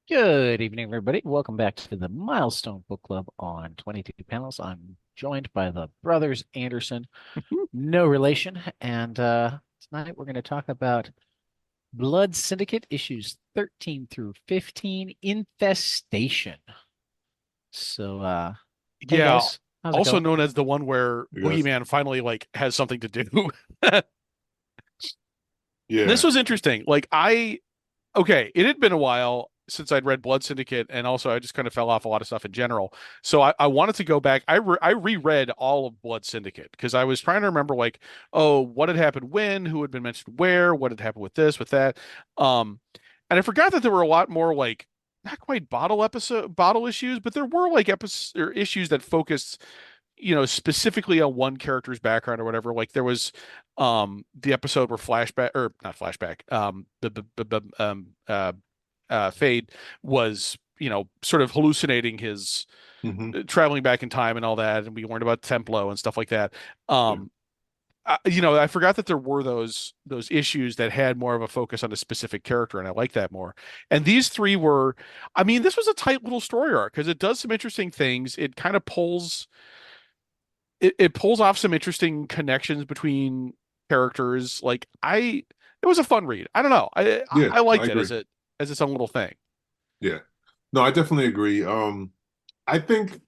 Good evening, everybody. Welcome back to the Milestone Book Club on 22 panels. I'm joined by the brothers Anderson, no relation. And tonight we're going to talk about Blood Syndicate issues 13 through 15, Infestation. So, hey Yeah, guys, how's it also going? known as the one where I guess. Boogeyman finally has something to do. This Yeah. was interesting. Okay, it had been a while since I'd read Blood Syndicate, and also I just kind of fell off a lot of stuff in general. So I wanted to go back. I reread all of Blood Syndicate because I was trying to remember oh, what had happened when, who had been mentioned where, what had happened with this, with that. Um, and I forgot that there were a lot more not quite bottle issues, but there were episodes or issues that focused specifically on one character's background or whatever. Like there was the episode where flashback or not flashback, Fade was, sort of hallucinating his hmm traveling back in time and all that, and we learned about Templo and stuff like that. Yeah. I forgot that there were those issues that had more of a focus on a specific character, and I like that more. And these three were, I mean, this was a tight little story arc because it does some interesting things. It kind of it pulls off some interesting connections between characters. It was a fun read. I don't know. Yeah. I I liked it agree. as its own little thing. Yeah. No, I definitely agree. I think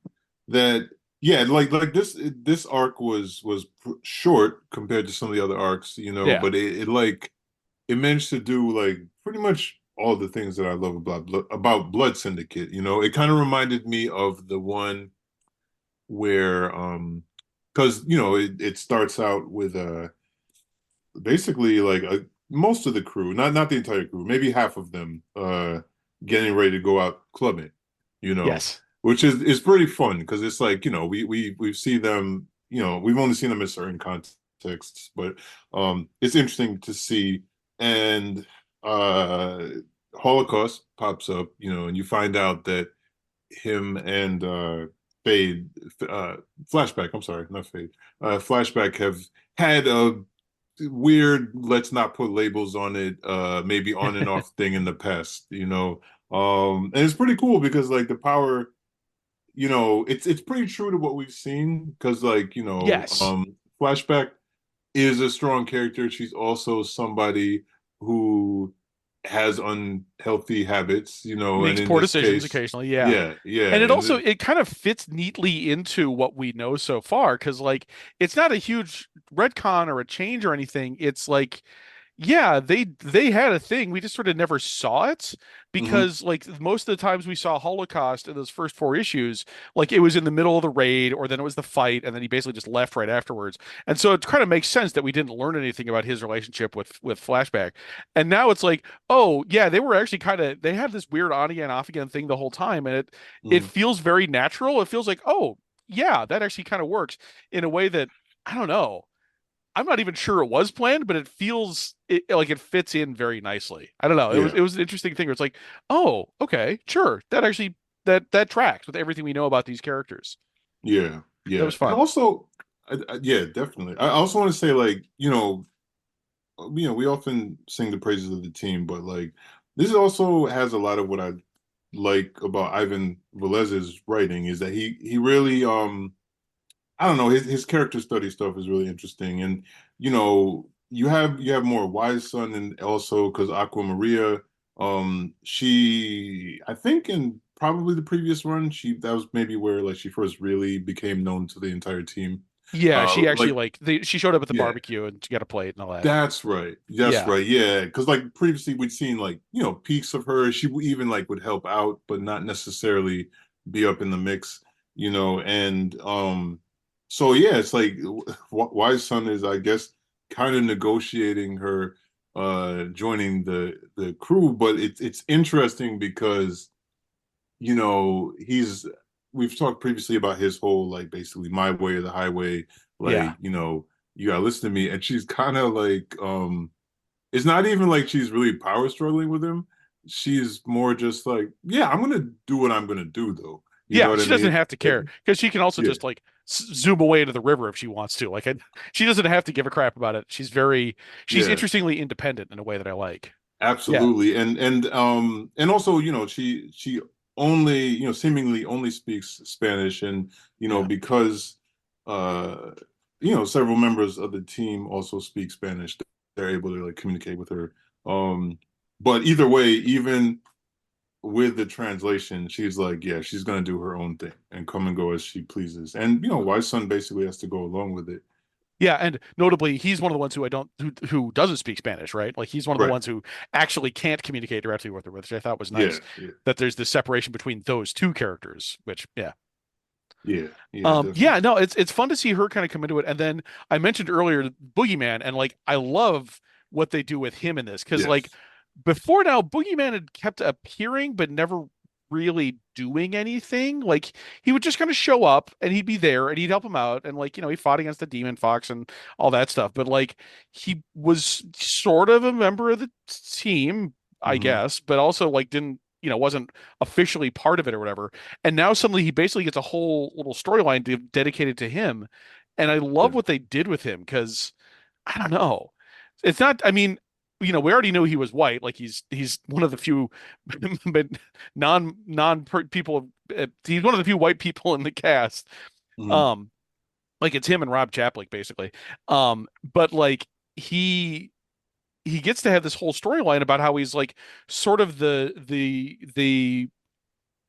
that yeah, like this arc was short compared to some of the other arcs, Yeah. but it managed to do like pretty much all the things that I love about Blood Syndicate. It kind of reminded me of the one where because it starts out with basically like most of the crew, not the entire crew, maybe half of them, getting ready to go out clubbing, you know, Yes. which is pretty fun because it's like we see them, we've only seen them in certain contexts, but it's interesting to see. And uh Holocaust pops up, and you find out that him and Fade, uh, Flashback, I'm sorry, not Fade, Flashback have had a weird, let's not put labels on it, maybe on and off thing in the past, and it's pretty cool because like the power, it's pretty true to what we've seen because Yes. Flashback is a strong character. She's also somebody who has unhealthy habits, and Makes in poor this decisions case, occasionally. Yeah. yeah, yeah, And and it kind of fits neatly into what we know so far because it's not a huge retcon or a change or anything. It's like yeah, they had a thing. We just sort of never saw it mhm, because most of the times we saw Holocaust in those first four issues, like it was in the middle of the raid or then it was the fight and then he basically just left right afterwards. And so it kind of makes sense that we didn't learn anything about his relationship with Flashback. And now it's like, oh, yeah, they were actually they had this weird on again off again thing the whole time and it mhm, feels very natural. It feels like, oh, yeah, that actually kind of works in a way that I don't know. I'm not even sure it was planned, but like it fits in very nicely. I don't know. yeah, It was an interesting thing where it's like, oh, okay, sure. That actually that tracks with everything we know about these characters. yeah, That yeah, was and fun. also, yeah, definitely. I also want to say, like, we often sing the praises of the team, but like, this also has a lot of what I like about Ivan Velez's writing is that he really, I don't know, his character study stuff is really interesting, and you have more Wise Son, and also because Aqua Maria, she, I think in probably the previous run, that was maybe where like she first really became known to the entire team. Yeah, she actually Like, she showed up at the yeah, barbecue and she got a plate and all that. that's right. That's Yeah. right. Yeah, because like previously we'd seen like peaks of her. She even like would help out, but not necessarily be up in the mix. And so yeah, it's like Wise Son is, I guess, kind of negotiating her joining the crew, but it's interesting because he's we've talked previously about his whole like basically my way or the highway, Yeah. like you gotta listen to me, and she's kind of like it's not even like she's really power struggling with him. She's more just like, yeah, I'm gonna do what I'm gonna do though, you know Yeah, what I she doesn't mean? have to care because she can also Yeah, just zoom away into the river if she wants to. She doesn't have to give a crap about it. She's yeah, interestingly independent in a way that I like. Yeah, absolutely. And also, she only, seemingly only speaks Spanish, and yeah. because uh several members of the team also speak Spanish, they're able to like communicate with her. But either way, even with the translation, she's like, yeah, she's gonna do her own thing and come and go as she pleases. And Wise Son basically has to go along with it. Yeah, and notably, he's one of the ones who doesn't speak Spanish, right? Like he's one of the Right. ones who actually can't communicate directly with her, which I thought was Yeah, nice. yeah, That there's this separation between those two characters, which yeah. yeah, yeah, Yeah, definitely. no, it's fun to see her kind of come into it. And then I mentioned earlier Boogeyman, and like I love what they do with him in this because like Yes. before now, Boogeyman had kept appearing but never really doing anything. Like he would just kind of show up and he'd be there and he'd help him out and like he fought against the Demon Fox and all that stuff. But like he was sort of a member of the team, I Hmm. guess, but also like didn't wasn't officially part of it or whatever. And now suddenly he basically gets a whole little storyline dedicated to him. And I love Yeah. what they did with him because I don't know. It's not, I mean, we already knew he was white. Like he's one of the few but people he's one of the few white people in the cast. Hmm. Um like it's him and Rob Chaplik basically. But like he he gets to have this whole storyline about how he's like sort of the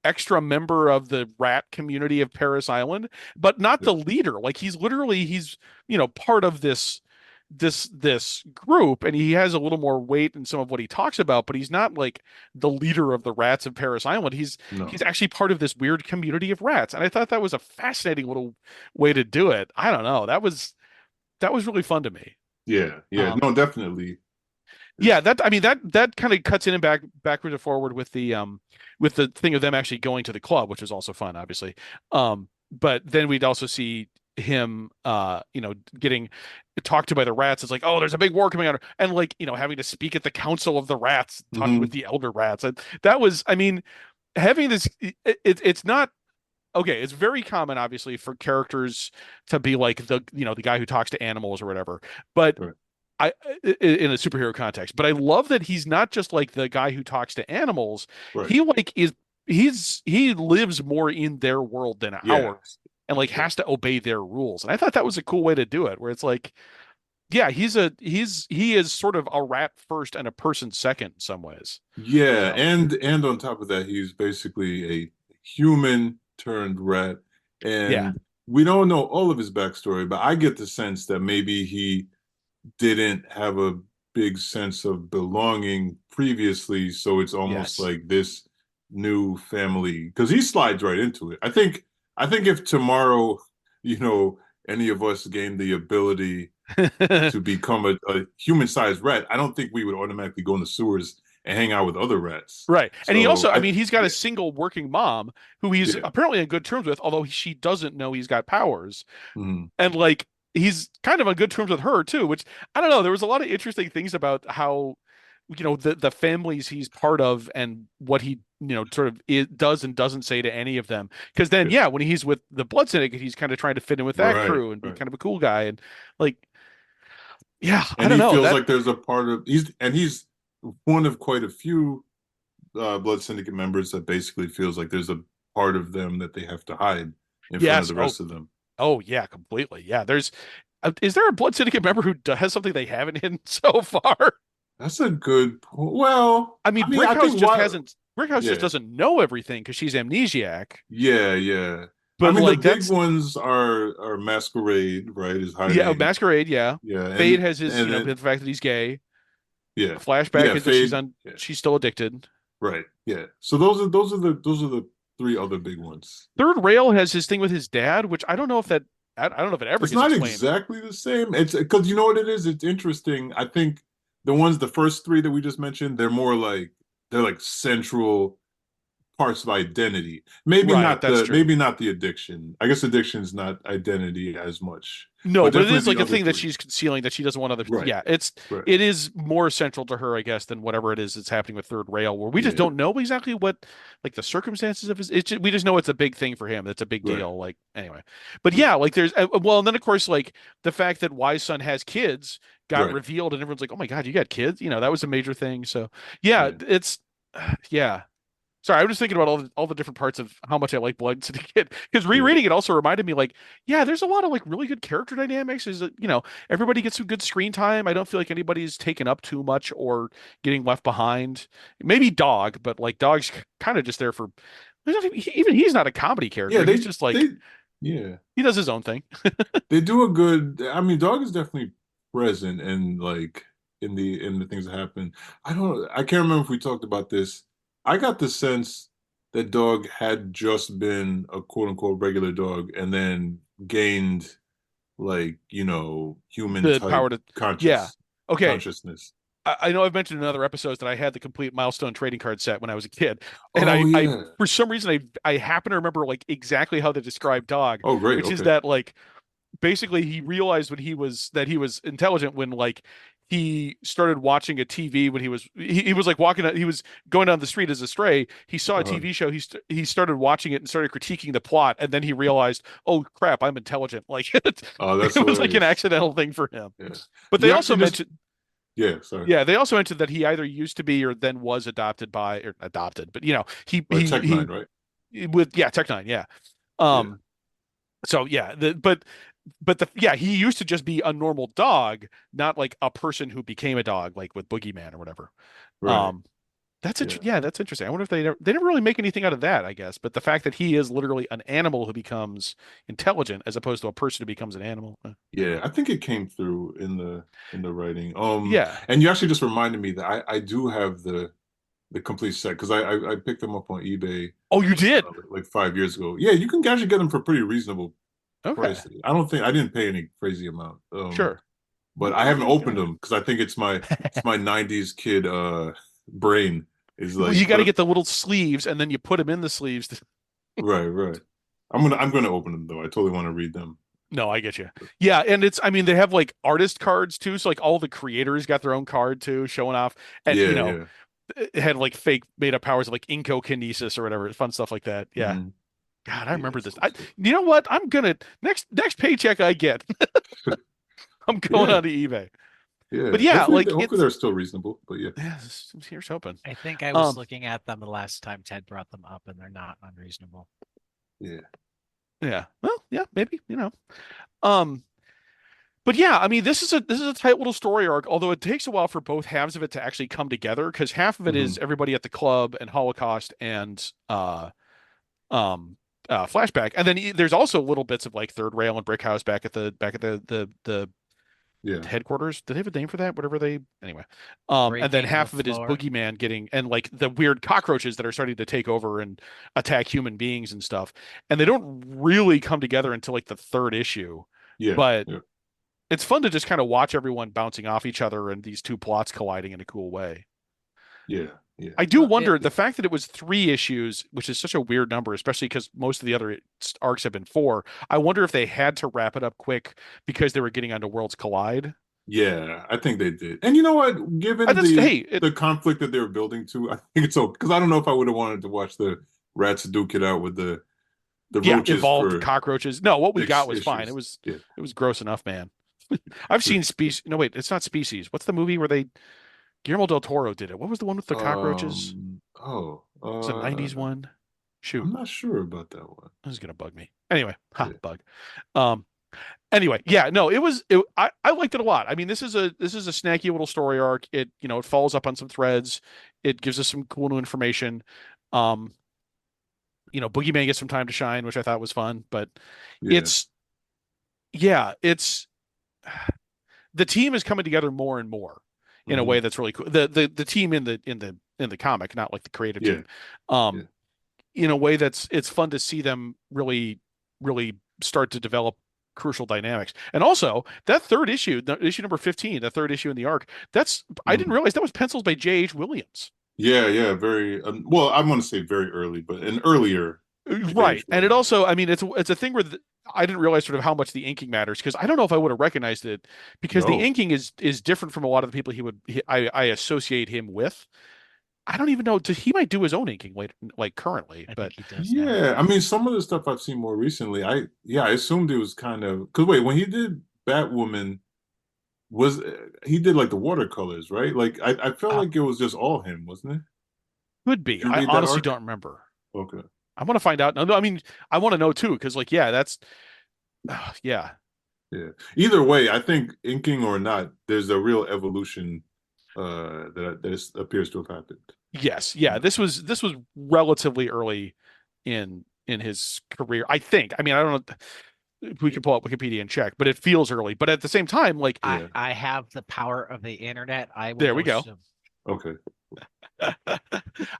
extra member of the rat community of Paris Island, but not Yeah. the leader. Like he's part of this group, and he has a little more weight in some of what he talks about, but he's not like the leader of the rats of Paris Island. He's No. actually part of this weird community of rats. And I thought that was a fascinating little way to do it. I don't know. That was really fun to me. Yeah. Yeah. Um, No, definitely. yeah, It's that I mean that kind of cuts in and backwards and forward with the thing of them actually going to the club, which is also fun, obviously. But then we'd also see him getting talked to by the rats. It's like, oh, there's a big war coming out, and like, having to speak at the council of the rats, talking with mhm. the elder rats. And that was, I mean, having this it's not okay, it's very common, obviously, for characters to be like the guy who talks to animals or whatever. But Right. I in a superhero context, but I love that he's not just like the guy who talks to animals. Right. He like he lives more in their world than Yeah. ours and like Yeah. has to obey their rules. And I thought that was a cool way to do it, where it's like, yeah, he is sort of a rat first and a person second in some ways. Yeah. So And on top of that, he's basically a human turned rat. yeah, And we don't know all of his backstory, but I get the sense that maybe he didn't have a big sense of belonging previously, so it's almost yes. like this new family because he slides right into it. I think if tomorrow, you know, any of us gained the ability to become a human-sized rat, I don't think we would automatically go in the sewers and hang out with other rats. Right. And he So also, I I mean, he's got a yeah, single working mom who he's yeah. apparently on good terms with, although she doesn't know he's got powers. Mhm. And like he's kind of on good terms with her too, which I don't know. There was a lot of interesting things about how the families he's part of and what he sort of does and doesn't say to any of them. Because then Yeah. yeah, when he's with the Blood Syndicate, he's kind of trying to fit in with that Right, crew and be right. kind of a cool guy and like yeah, I And don't he know feels that like there's a part of he's one of quite a few Blood Syndicate members that basically feels like there's a part of them that they have to hide in front of yes the oh rest of them. oh yeah completely yeah there's is there a Blood Syndicate member who has something they haven't hidden so far? That's a good point. Well, I mean, I mean, I Brickhouse think just what, hasn't. Brickhouse just yeah, doesn't know everything because she's amnesiac. yeah, yeah. I But mean, the like big that's ones are Masquerade, right? Is yeah, hiding, Masquerade. Yeah, yeah, Fade has his and then the fact that he's gay. yeah, Flashback yeah, is that she's Fade, on. yeah, She's still addicted. right, yeah. So those are the three other big ones. Third Rail has his thing with his dad, which I don't know if that. I don't know if it ever It's gets not explained. exactly the same. It's because you know what it is. It's interesting. I think the first three that we just mentioned, they're like central parts of identity. Right, that's true. Maybe not the addiction. I guess addiction is not identity as much, No, but but it is definitely like the a other thing that three. she's concealing that she doesn't want other. Right, Yeah, right. it is more essential to her, I guess, than whatever it is that's happening with Third Rail, where we just Yeah, don't know exactly what like the circumstances of his. We just know it's a big thing for him. It's a big right. deal. Like anyway, but Yeah, yeah, like there's well, and then of course like the fact that Wise Son has kids got right. revealed, and everyone's like, oh my God, you got kids? You know, that was a major thing. So yeah, Yeah, it's yeah. Sorry, I was just thinking about all the different parts of how much I like Blood Syndicate because yeah, rereading it also reminded me like, yeah, there's a lot of like really good character dynamics. Is you know everybody gets some good screen time. I don't feel like anybody's taken up too much or getting left behind. Maybe Dog, but like Dog's kind of just there for. Even he's not a comedy yeah. character. He's just like Yeah, he does his own thing. they do a good. I mean, Dog is definitely present and like in the things that happen. I can't remember if we talked about this. I got the sense that Dog had just been a quote unquote regular dog and then gained like, human The type power to, yeah. Okay, consciousness. I know I've mentioned in other episodes that I had the complete Milestone trading card set when I was a kid, and Oh I yeah. for some reason I happen to remember like exactly how they describe Dog, Oh great. which is Okay. that like basically he realized when he was intelligent when like he started watching a TV when he was like he was going down the street as a stray. He saw a Uh-huh. TV show. He started watching it and started critiquing the plot, and then he realized, oh crap, I'm intelligent. Like Oh, that's it was like an hilarious. accidental thing for him. Yeah. But they You also actually just mentioned yeah, sorry. yeah, they also mentioned that he either used to be or then was adopted by or adopted, but you know, Right, Tech Nine, right? with yeah, Tech Nine, yeah. Yeah. Um, so yeah, but the yeah, he used to just be a normal dog, not like a person who became a dog, like with Boogeyman or whatever. Right. Um, Yeah. yeah, that's interesting. I wonder if they never really make anything out of that, I guess. But the fact that he is literally an animal who becomes intelligent as opposed to a person who becomes an animal. Yeah, I think it came through in the writing. Yeah. And you actually just reminded me that I do have the complete set because I picked them up on eBay Oh, you did? like 5 years ago. Yeah, you can actually get them for pretty reasonable Okay. price. I didn't pay any crazy amount. Sure. But I haven't opened them because I think it's my 90s kid brain is Well, like you got to get the little sleeves and then you put them in the sleeves. right, right. I'm gonna open them though. I totally want to read them. No, I get you. Yeah, and I mean, they have like artist cards too. So like all the creators got their own card too, showing off. And you Yeah, know, yeah. it had like fake made up powers of like incokinesis or whatever, fun stuff like that. Yeah. Mhm. God, I Yeah, remember it's this. cool stuff. You know what? I'm gonna next paycheck I get, I'm going Yeah, on to eBay. yeah. But yeah, like Hopefully they're still reasonable. But yeah, yeah, here's hoping. I think I was Um, looking at them the last time Ted brought them up, and they're not unreasonable. yeah, yeah. Well, yeah, maybe, you know. Um, but yeah, I mean, this is a tight little story arc, although it takes a while for both halves of it to actually come together, because half of it is hmm everybody at the club and Holocaust and um flashback. And then there's also little bits of like Third Rail and Brick House back at the yeah, headquarters. Did they have a name for that? Whatever they anyway. And then Breaking the half of it is floor. Boogeyman getting and like the weird cockroaches that are starting to take over and attack human beings and stuff. And they don't really come together until like the third issue. yeah, But yeah, it's fun to just kind of watch everyone bouncing off each other and these two plots colliding in a cool way. yeah, yeah. I do Well, wonder the fact that it was 3 issues, which is such a weird number, especially because most of the other arcs have been 4. I wonder if they had to wrap it up quick because they were getting onto Worlds Collide. Yeah, I think they did. And you know what? Given That's hey, it the conflict that they were building to, I think it's okay. Because I don't know if I would have wanted to watch the rats duke it out with the yeah, roaches evolved for cockroaches. No, what we got 6 was fine. issues. Yeah. It was gross enough, man. I've seen species. No, wait, it's not Species. What's the movie where they Guillermo del Toro did it? What was the one with the cockroaches? Oh, It's a 90s one. Shoot, I'm not sure about that one. this is gonna bug me. Anyway, ha, Yeah. bug. Um, anyway, yeah, no, I liked it a lot. I mean, this is a snacky little story arc. It, you know, it follows up on some threads. It gives us some cool new information. Um, you know, Boogeyman gets some time to shine, which I thought was fun, but Yeah. it's yeah, it's the team is coming together more and more in a hmm way that's really cool. The team in the comic, not like the creative Yeah. team. Yeah. In a way that's it's fun to see them really start to develop crucial dynamics. And also that third issue, issue number 15, the third issue in the arc, that's I didn't hmm realize that was pencils by J.H. Williams. Yeah, very well, I want to say very early, but an earlier Right. J.H. And it Williams. also, I mean, it's a thing where I didn't realize sort of how much the inking matters because I don't know if I would have recognized it because the No. inking is different from a lot of the people I associate him with. I don't even know. He might do his own inking like currently, I but think he does now. Yeah, I mean, some of the stuff I've seen more recently, I assumed it was kind of because wait, when he did Batwoman, was he did like the watercolors, right? Like I felt uh, like it was just all him, wasn't it? could Did be. you I read that honestly arc? don't remember. Okay. I want to find out. No, I mean, I want to know too because like, yeah, that's yeah. Yeah. Either way, I think inking or not, there's a real evolution appears to have happened. Yes, yeah. This was relatively early in his career, I think. I mean, I don't know. We can pull up Wikipedia and check, but it feels early. But at the same time, like Yeah. I have the power of the internet. I will there we know go. some. Okay.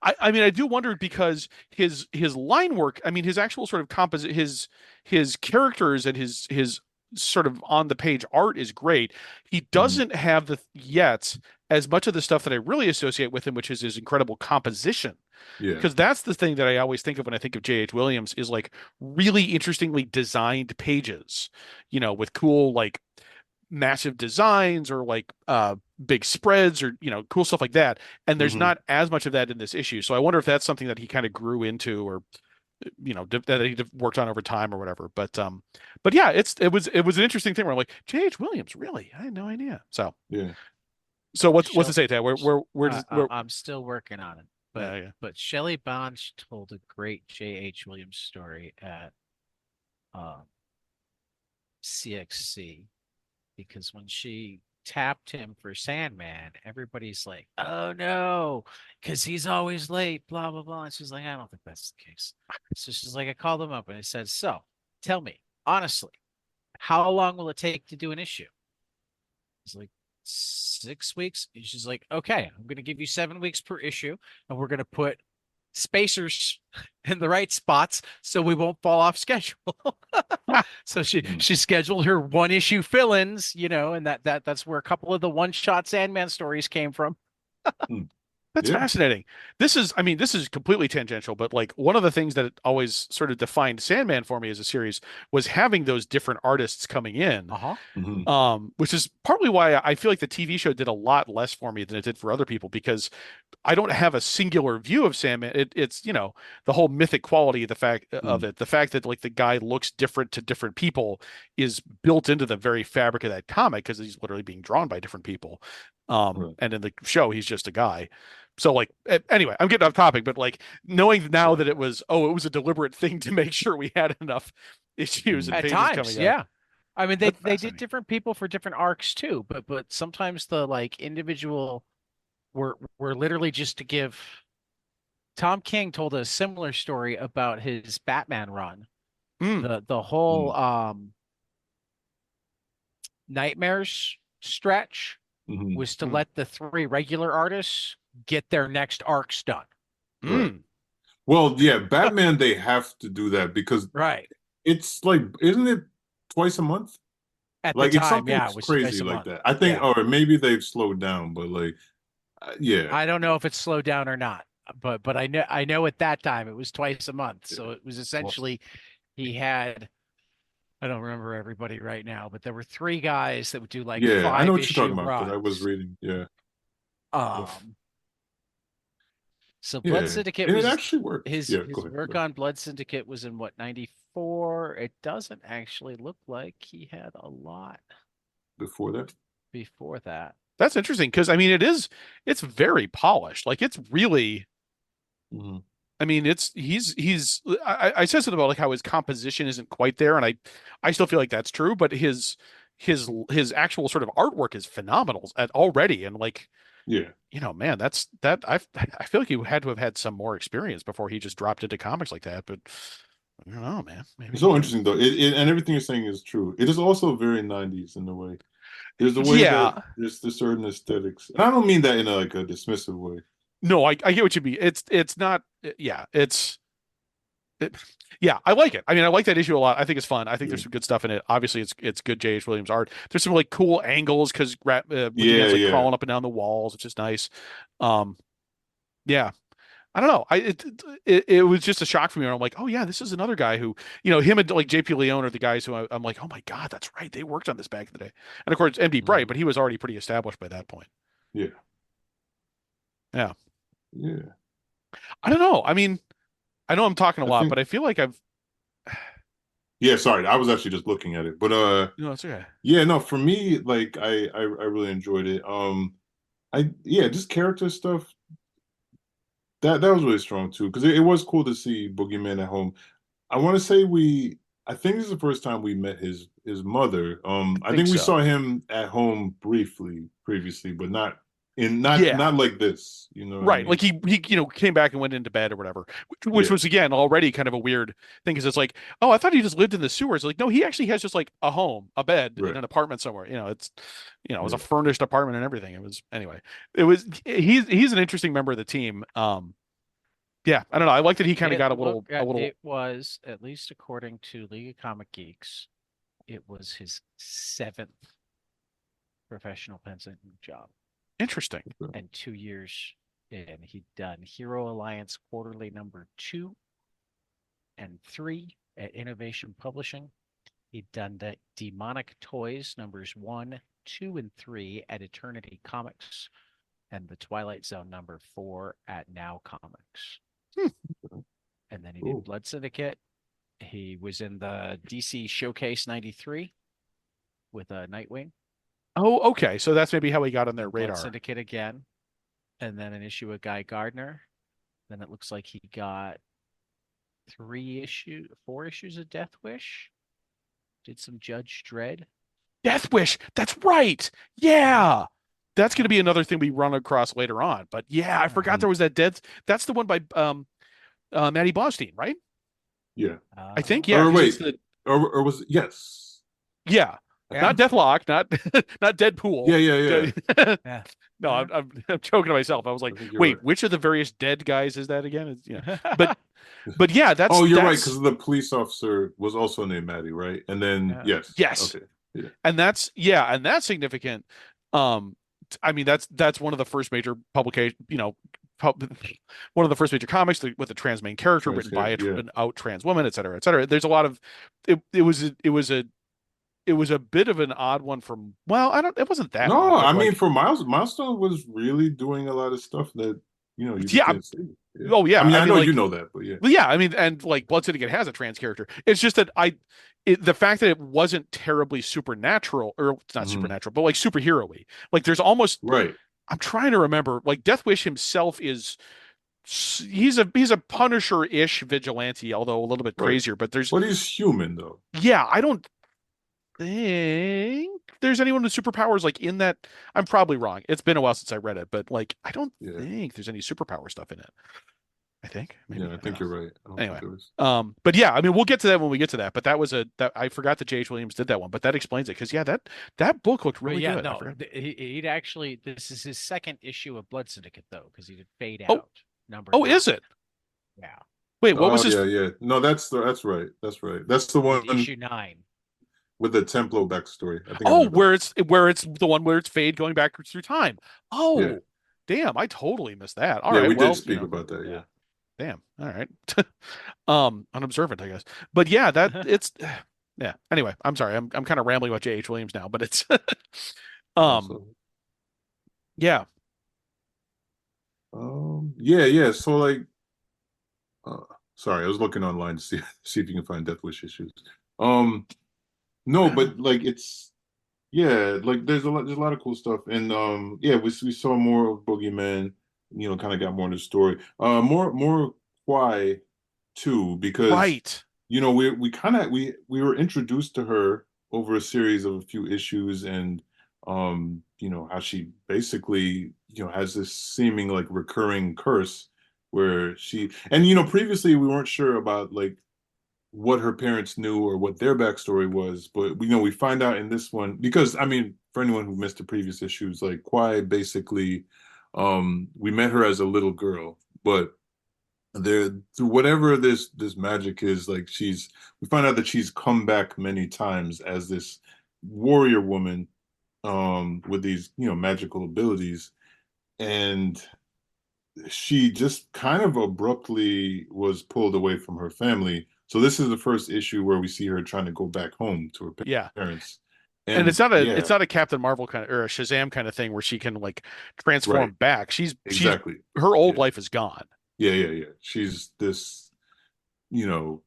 I mean, I do wonder because his line work, I mean, his actual sort of composite, his characters and his sort of on the page art is great. He Mhm. doesn't have the yet as much of the stuff that I really associate with him, which is his incredible composition. Yeah. Because that's the thing that I always think of when I think of J.H. Williams is like really interestingly designed pages, with cool like massive designs or like big spreads or cool stuff like that. And there's Hmm. not as much of that in this issue. So I wonder if that's something that he kind of grew into or that he worked on over time or whatever. But yeah, it was an interesting thing where I'm like J.H. Williams, really? I had no idea. Yeah. So what's to Shell, say that where does where I'm still working on it, but yeah. Shelley Bonch told a great J.H. Williams story at um, CXC because when she tapped him for Sandman, everybody's like, "Oh no," because he's always late, blah blah blah. And she's like, "I don't think that's the case." So she's like, "I called him up and I said, so tell me honestly, how long will it take to do an issue?" He's like, 6 weeks. And she's like, "Okay, I'm going to give you 7 weeks per issue, and we're going to put spacers in the right spots so we won't fall off schedule." So she Mhm. she scheduled her one issue fill-ins, and that's where a couple of the one-shot Sandman stories came from. Mm. That's Yeah. fascinating. I mean, this is completely tangential, but like one of the things that always sort of defined Sandman for me as a series was having those different artists coming in. Uh-huh. Hmm. Which is partly why I feel like the TV show did a lot less for me than it did for other people because I don't have a singular view of Sandman. It's the whole mythic quality of the fact that like the guy looks different to different people is built into the very fabric of that comic because he's literally being drawn by different people. Right. And in the show, he's just a guy. So like anyway, I'm getting off topic, but like knowing now that it was a deliberate thing to make sure we had enough issues and Mhm. At pages times, coming out. yeah. I mean, That's they did fascinating. different people for different arcs too, but sometimes the like individual were literally just to give. Tom King told a similar story about his Batman run. Mm, The whole Mhm. Nightmares stretch Mhm. was to mm, let the three regular artists get their next arcs done. Right. mm. Well, yeah, Batman, they have to do that because Right. it's like, isn't it twice a month? At the Like it's time, something yeah, it was twice crazy a like month. that. I think, Yeah. or maybe they've slowed down, but like, yeah, I don't know if it's slowed down or not, but I know at that time it was twice a month. yeah. So it was Well, essentially he had, I don't remember everybody right now, but there were three guys that would do like yeah, I know five what you're talking issue about because I was runs. reading. Yeah, well, Um, so Blood yeah, Syndicate and it was actually works. his Yeah, go his ahead. work Sorry. on Blood Syndicate was in what, 94? It doesn't actually look like he had a lot Before that, before that. That's interesting because I mean it's very polished. Like it's really hmm I mean he's I said something about like how his composition isn't quite there and I still feel like that's true, but his actual sort of artwork is phenomenal at already and like yeah. man I feel like he had to have had some more experience before he just dropped into comics like that, but I don't know, man. Maybe It's he so did. interesting though. And everything you're saying is true. It is also very 90s in a way. There's a way that Yeah. there's the certain aesthetics. And I don't mean that in like a dismissive way. No, I get what you mean. It's not yeah, it, yeah, I like it. I mean, I like that issue a lot. I think it's fun. I think Yeah. there's some good stuff in it. Obviously, it's good J.H. Williams art. There's some like cool angles because Wikiman's Yeah, like yeah. crawling up and down the walls, which is nice. Um, Yeah. I don't know. It was just a shock for me. And I'm like, oh yeah, this is another guy who, him and like JP Leone are the guys who I'm like, oh my God, that's right. They worked on this back in the day. And of course, MD Bright, Mhm. but he was already pretty established by that point. Yeah. Yeah. Yeah. I don't know. I mean, I know I'm talking a I lot, but think I feel like yeah, sorry. I was actually just looking at it. But it's okay. yeah, no, for me, like I really enjoyed it. Just character stuff that was really strong too, because it was cool to see Boogeyman at home. I want to say I think this is the first time we met his mother. I I think think we so. saw him at home briefly previously, but not in not Yeah. not like this. You know what I Right. Like mean? he came back and went into bed or whatever, which Yeah, was again already kind of a weird thing because it's like, oh, I thought he just lived in the sewers. Like, no, he actually has just like a home, a bed in right. an apartment somewhere. It was a Yeah. furnished apartment and everything. It was anyway. He's an interesting member of the team. Yeah, I don't know. I like that he kind of It got look a little it was, at least according to League of Comic Geeks, it was his seventh professional pencil job. interesting. And 2 years in, he'd done Hero Alliance Quarterly #2 and 3 at Innovation Publishing. He'd done the Demonic Toys #1, 2, and 3 at Eternity Comics, and the Twilight Zone #4 at Now Comics. Hmm. And then he Cool. did Blood Syndicate. He was in the DC Showcase '93 with Nightwing. Oh, okay. So that's maybe how he got on their Blood radar. Syndicate again, and then an issue with Guy Gardner. Then it looks like he got 4 issues of Death Wish. Did some Judge Dredd. Death Wish. That's right. Yeah. That's going to be another thing we run across later on. But yeah, I forgot there was that dead. That's the one by Matty Bosstein, right? Yeah. I think yeah, Or because it's wait, the or was it? Yes. yeah, I not think. Deathlock, not not Deadpool. Yeah, yeah, yeah. Yeah. No, I'm joking to myself. I was I like, think you're wait, right. which of the various dead guys is that again? But yeah, Oh, you're right, that's because the police officer was also named Maddie, right? And then Yeah. yes, yes, okay, yeah, and that's significant. I mean that's one of the first major publication, one of the first major comics with a trans main character trans written by character, yeah. an out trans woman, et cetera, et cetera. There's a lot of it was a bit of an odd one from well, I don't it wasn't that No, odd, I but mean like for Milestone was really doing a lot of stuff that you just yeah, didn't see. Yeah, oh I yeah, mean I I mean know you like know that, but yeah, well, yeah, I mean, and like Blood Syndicate has a trans character. It's just that the fact that it wasn't terribly supernatural, or it's not hmm supernatural, but like superhero-y. Like there's almost, right, I'm trying to remember, like Death Wish himself he's a Punisher-ish vigilante, although a little bit right. crazier. But there's, But he's human though. yeah, I don't think there's anyone with superpowers like in that. I'm probably wrong. It's been a while since I read it, but like I don't Yeah, think there's any superpower stuff in it. I think maybe yeah, I I don't think know. you're right. I don't think Anyway, there was. but yeah, I mean, we'll get to that when we get to that. But that I forgot that J.H. Williams did that one, but that explains it because yeah, that book looked But really yeah, good. I no, forgot. he'd actually, this is his second issue of Blood Syndicate though, because he did Fade Oh, Out number oh, 9. is it? Yeah, Wait, what was Oh his? yeah, yeah. No, that's right. That's right. That's the he did one issue 9. with the Templo backstory. I think I Oh, remember that. where it's the one where it's Fade going back through time. Yeah, Oh, damn, I totally missed that. All yeah, right, we did well, speak about that. Yeah. Yeah. damn. All right, unobservant, I guess. But yeah, that it's yeah. Anyway, I'm sorry, I'm kind of rambling about J.H. Williams now, but it's um Also, yeah. yeah, yeah. So like, uh, sorry, I was looking online to see see if you can find Death Wish issues. Um, no, but like it's yeah, like there's a lot of cool stuff, and yeah, we saw more of Boogeyman. Kind of got more into the story. More Kwai too, because Right. we kind of we were introduced to her over a series of a few issues, and how she basically has this seeming like recurring curse where she and previously we weren't sure about like what her parents knew or what their backstory was, but we find out in this one because I mean, for anyone who missed the previous issues, like Kwai basically, we met her as a little girl, but there through whatever this magic is, like we find out that she's come back many times as this warrior woman, with these magical abilities, and she just kind of abruptly was pulled away from her family. So this is the first issue where we see her trying to go back home to her Yeah. parents. And it's And not a it's yeah, not a Captain Marvel kind of or a Shazam kind of thing where she can like right, transform back. She's exactly. her old Yeah, life is gone. yeah. She's this,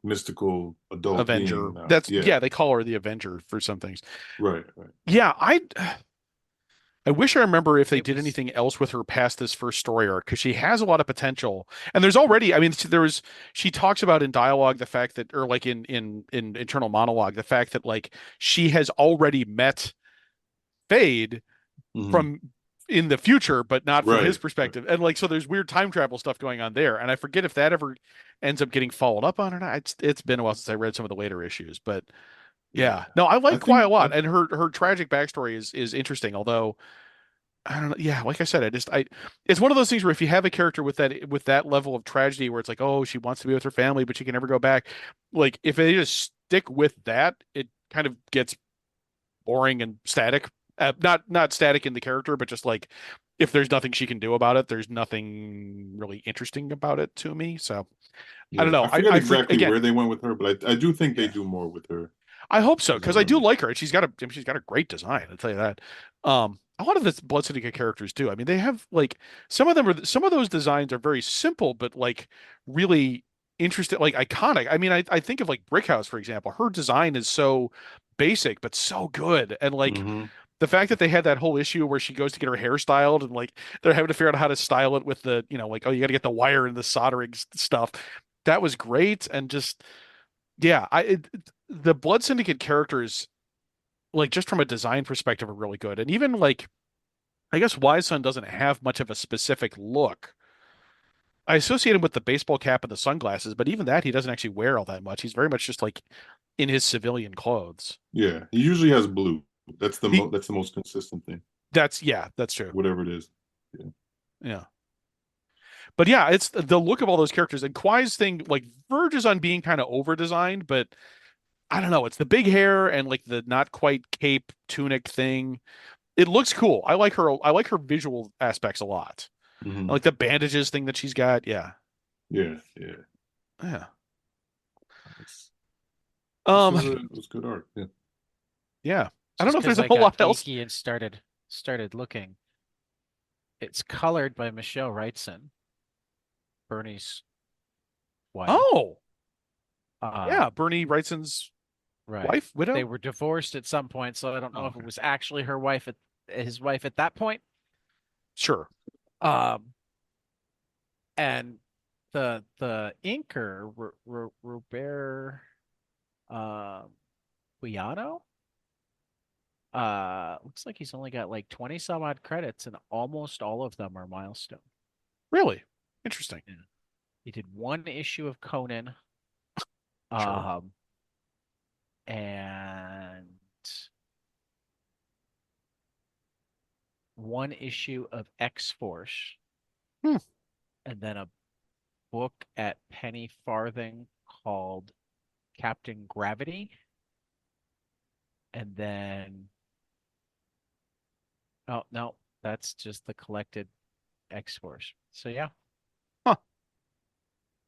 mystical adult Avenger. being now. That's Yeah, yeah, they call her the Avenger for some things. right. Yeah, I wish I remember if they It did was anything else with her past this first story arc because she has a lot of potential. And there's already, I mean, she talks about in dialogue the fact that, or like in internal monologue, the fact that like she has already met Fade Hmm. from in the future, but not from his Right. perspective. And like, so there's weird time travel stuff going on there. And I forget if that ever ends up getting followed up on or not. It's been a while since I read some of the later issues, but Yeah. yeah, no, I I like Kawhi a think lot, and her tragic backstory is interesting. Although I don't know, yeah, like I said, it's one of those things where if you have a character with that level of tragedy, where it's like, oh, she wants to be with her family, but she can never go back. Like if they just stick with that, it kind of gets boring and static. Not static in the character, but just like if there's nothing she can do about it, there's nothing really interesting about it to me. So I don't Yeah, know. I forget exactly Again, where they went with her, but I do think they yeah. do more with her, I hope so as I because I do remember. like her. And she's got a great design. I'll tell you that. A lot of the Blood Syndicate characters do. I mean, they have like some of those designs are very simple, but like really interesting, like iconic. I mean, I think of like Brickhouse, for example. Her design is so basic but so good, and like Hmm. the fact that they had that whole issue where she goes to get her hair styled, and like they're having to figure out how to style it with the like, oh, you got to get the wire and the soldering stuff. That was great, and just yeah, the Blood Syndicate characters, like just from a design perspective, are really good. And even like, I guess Wise Son doesn't have much of a specific look. I associate him with the baseball cap and the sunglasses, but even that he doesn't actually wear all that much. He's very much just like in his civilian clothes. Yeah, he usually has blue. He That's the most consistent thing, that's yeah, that's true. whatever it is. Yeah. Yeah. But yeah, it's the look of all those characters. And Kwai's thing like verges on being kind of over designed, but I don't know. It's the big hair and like the not quite cape tunic thing. It looks cool. I like her. I like her visual aspects a lot. I Hmm. like the bandages thing that she's got. Yeah. Yeah. Yeah. It's, this Um, was a it was good art. Yeah. yeah. I don't just know if because there's a I whole got lot else. geeky and started looking. It's colored by Michelle Wrightson, Bernie's wife. Oh, Um, yeah. Bernie Wrightson's right. wife, They widow. were divorced at some point, so I don't know Oh, if it okay. was actually her wife at his wife at that point. Sure. Um, and the inker Robert um Guiano, looks like he's only got like 20 some odd credits, and almost all of them are Milestone. Really interesting. Yeah. He did one issue of Conan, Sure. um, and one issue of X-Force, Hmm. and then a book at Penny Farthing called Captain Gravity, and then oh no, that's just the collected X-Force. So yeah, Huh.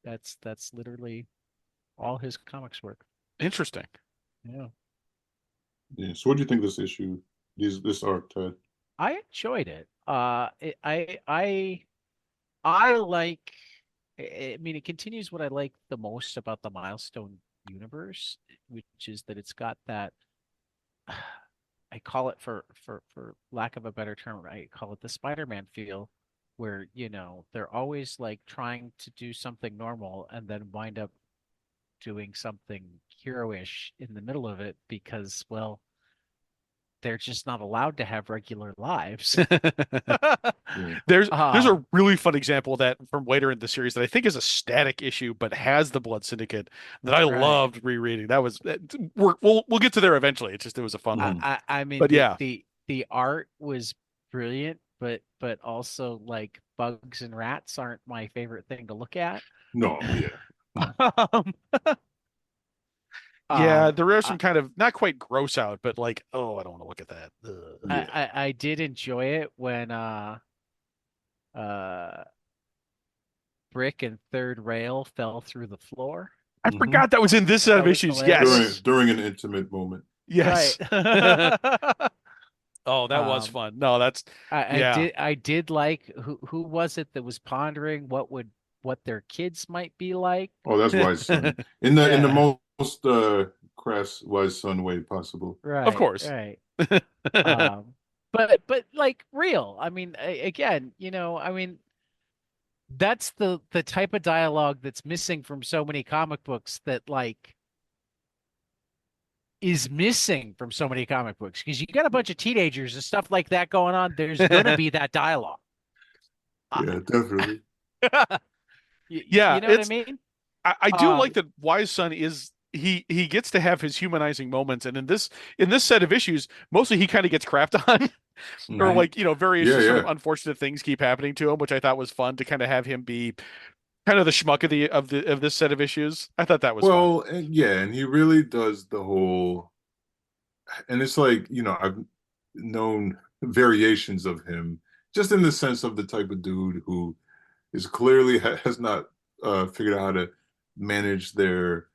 that's literally all his comics work. Interesting. Yeah. Yeah. So, what do you think of this issue? This arc, Ted? I enjoyed it. I like. I mean, it continues what I like the most about the Milestone universe, which is that it's got that. I call it for lack of a better term, I call it the Spider-Man feel, where they're always like trying to do something normal and then wind up doing something hero-ish in the middle of it because, well, they're just not allowed to have regular lives. Yeah. There's Uh, a really fun example of that from later in the series that I think is a static issue, but has the Blood Syndicate that I right. loved rereading. That was we'll get to there eventually. It was a fun I, one. Mhm. I I mean But yeah, the art was brilliant, but also like bugs and rats aren't my favorite thing to look at. No, yeah. Um, yeah, there are I, some kind of not quite gross out, but like, oh, I don't want to look at that. Ugh. I Yeah. I I did enjoy it when uh brick and third rail fell through the floor. I forgot that was in this set That of was issues. hilarious. Yes. During an intimate moment. Yes. Right. Oh, that was Um, fun. No, that's yeah. I did like who was it that was pondering what their kids might be like? Oh, that's Wise Son. In the Yeah, most crass Wise Son way possible. Of right, course. right. Um, but like real. I mean, again, I mean, that's the type of dialogue that's missing from so many comic books that like is missing from so many comic books because you got a bunch of teenagers and stuff like that going on. There's gonna be that dialogue. Yeah, definitely. Yeah, You know what I it's mean? I do like Um, that Wise Son is he gets to have his humanizing moments, and in this set of issues, mostly he kind of gets crapped on. Or Hmm. like, various Yeah, just sort of yeah. unfortunate things keep happening to him, which I thought was fun to kind of have him be kind of the schmuck of this set of issues. I thought that was fun. Well, and yeah, and he really does the whole, and it's like, I've known variations of him just in the sense of the type of dude who is clearly has not figured out how to manage their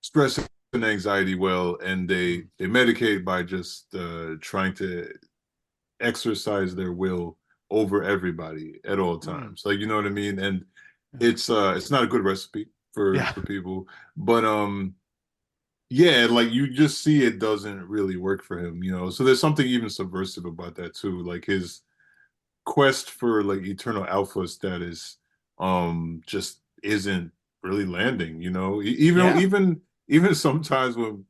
stress and anxiety well, and they medicate by just trying to exercise their will over everybody at all Mm. times. Like, you know what I mean? And Yeah. it's not a good recipe Yeah. for people, but yeah, like you just see it doesn't really work for him, So there's something even subversive about that too. Like his quest for like eternal alpha status just isn't really landing, even Yeah. even sometimes when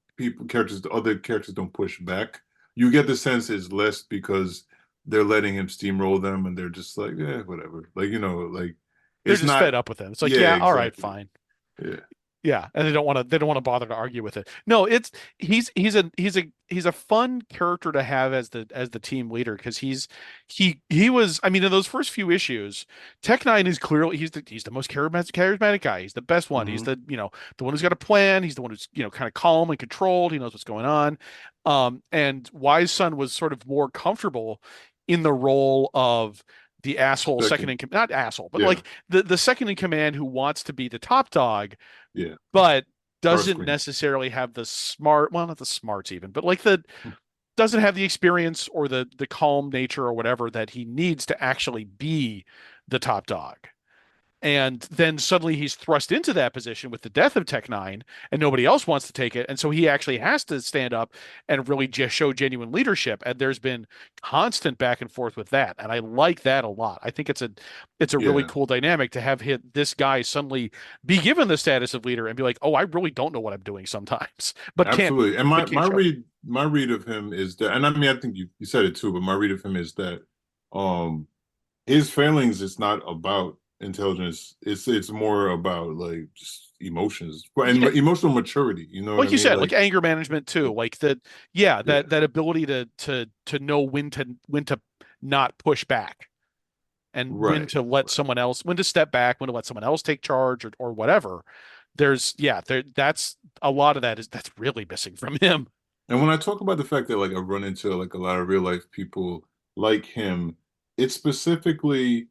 other characters don't push back, you get the sense it's less because they're letting him steamroll them and they're just like, yeah, whatever, like, like They're it's just not. fed up with him. It's like, Yeah, yeah, all right, exactly. fine. Yeah, Yeah, and they don't want to bother to argue with it. No, it's he's a fun character to have as the team leader because he was, I mean, in those first few issues, Tech Nine is clearly he's the most charismatic guy. He's the best one. He's hmm, the one who's got a plan. He's the one who's kind of calm and controlled. He knows what's going on. And Wise Son was sort of more comfortable in the role of the asshole second second. in command, not asshole, but Yeah, like the second in command who wants to be the top dog yeah. but doesn't Starscream. necessarily have the smart, well, not the smarts even, but like the doesn't have the experience or the calm nature or whatever that he needs to actually be the top dog. And then suddenly he's thrust into that position with the death of Tech Nine, and nobody else wants to take it. And so he actually has to stand up and really just show genuine leadership. And there's been constant back and forth with that. And I like that a lot. I think it's a really Yeah, cool dynamic to have this guy suddenly be given the status of leader and be like, oh, I really don't know what I'm doing sometimes, absolutely. And but can't show it. my read of him is that, and I mean, I think you said it too, but my read of him is that um his failings is not about intelligence. It's more about like just emotions and Yeah, emotional maturity. You know what I like you mean? said, like Like, anger management too. Like that, yeah, yeah, that ability to know when to not push back and when right, to let right. someone else, when to step back, when to let someone else take charge or whatever. That's a lot of that's really missing from him. And when I talk about the fact that like I've run into like a lot of real life people like him, it's specifically,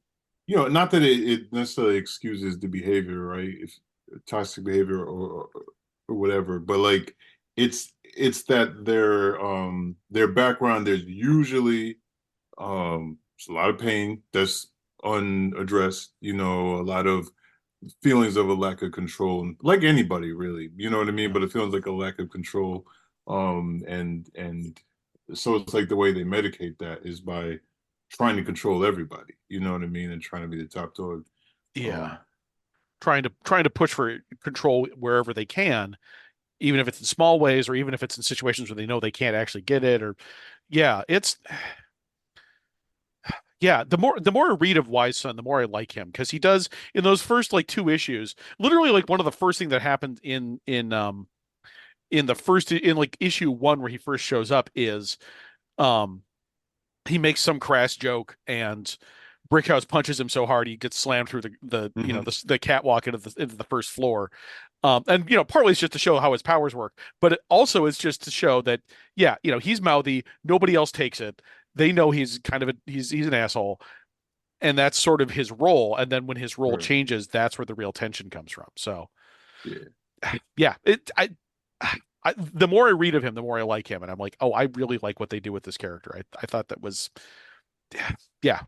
not that it necessarily excuses the behavior, right? If toxic behavior or whatever, but like it's that their background, there's usually it's a lot of pain that's unaddressed, a lot of feelings of a lack of control, like anybody really, you know what I mean? Yeah. But it feels like a lack of control. And so it's like the way they medicate that is by trying to control everybody, you know what I mean, and trying to be the top dog. Yeah. Um, Trying to push for control wherever they can, even if it's in small ways or even if it's in situations where they know they can't actually get it or yeah, it's yeah, the more I read of Wise Son, the more I like him because he does in those first like two issues, literally like one of the first thing that happened in the first in like issue one where he first shows up is um he makes some crass joke and Brickhouse punches him so hard he gets slammed through mhm. the catwalk into the first floor. And partly it's just to show how his powers work, but it also is just to show that yeah, he's mouthy, nobody else takes it. They know he's kind of he's an asshole, and that's sort of his role. And then when his role Right. changes, that's where the real tension comes from. So Yeah. yeah, the more I read of him, the more I like him, and I'm like, oh, I really like what they do with this character. I thought that was, yeah.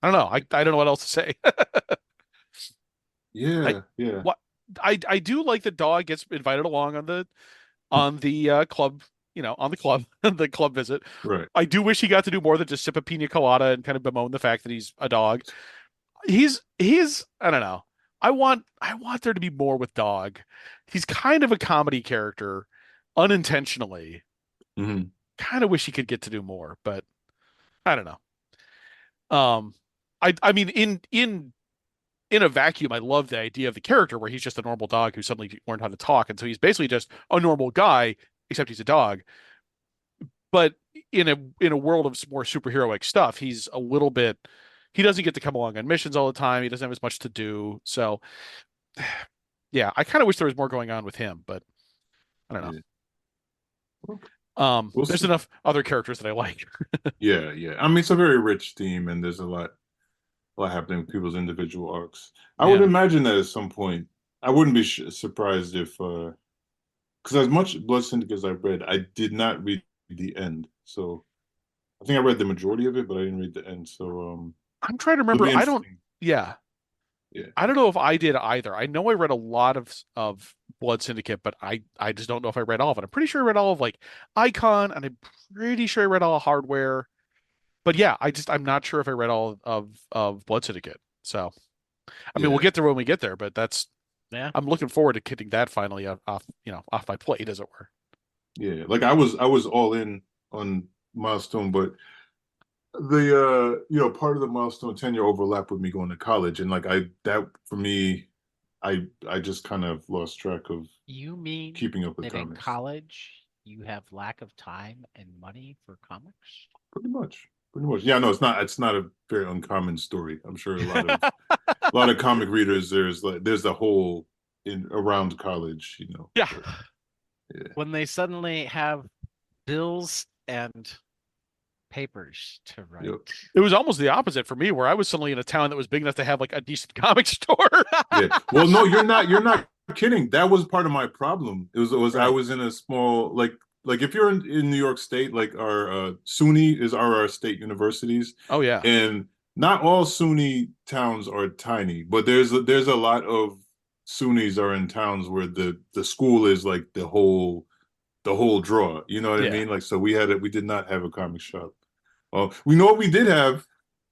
I don't know. I don't know what else to say. I Yeah. Yeah. what I do like that Dog gets invited along on the club, on the club the club visit. Right. I do wish he got to do more than just sip a pina colada and kind of bemoan the fact that he's a dog. He's I don't know. I want there to be more with Dog. He's kind of a comedy character unintentionally. Hmm. Kind of wish he could get to do more, but I don't know. Um I mean in a vacuum, I love the idea of the character where he's just a normal dog who suddenly learned how to talk, and so he's basically just a normal guy, except he's a dog. But in a world of more superheroic stuff, he's a little bit. He doesn't get to come along on missions all the time. He doesn't have as much to do. So, yeah, I kind of wish there was more going on with him, but I don't Yeah. Well, know. we'll There's see. enough other characters that I like. Yeah. Yeah. I mean, it's a very rich theme, and there's a lot happening with people's individual arcs. I would Yeah, imagine that at some point, I wouldn't be surprised if, because as much Blood Syndicate as I've read, I did not read the end. So I think I read the majority of it, but I didn't read the end. So I'm trying to it'll remember. be I don't. interesting. Yeah, Yeah. I don't know if I did either. I know I read a lot of Blood Syndicate, but I just don't know if I read all of it. I'm pretty sure I read all of like Icon, and I'm pretty sure I read all of Hardware. But yeah, I'm not sure if I read all of Blood Syndicate. So I mean, we'll Yeah. get there when we get there, but Yeah. I'm looking forward to getting that finally off my plate, as it were. Yeah. Like I was all in on Milestone, but the part of the Milestone tenure overlapped with me going to college, and like I that for me, I just kind of lost track of You mean keeping up with that in comics. college you have lack of time and money for comics? Pretty much. Pretty much. Yeah, no, it's not a very uncommon story. I'm sure a lot of comic readers, there's the whole in around college. Yeah. But yeah. When they suddenly have bills and papers to Yep. write. It was almost the opposite for me, where I was suddenly in a town that was big enough to have like a decent comic store. Yeah. Well, no, you're not kidding. That was part of my problem. It was I Right. was in a small like if you're in New York State, like our SUNY are our state universities, Oh yeah. and not all SUNY towns are tiny, but there's a lot of SUNYs are in towns where the school is like the whole draw. You know what I Yeah. mean? Like so we did not have a comic shop. We know what we did have,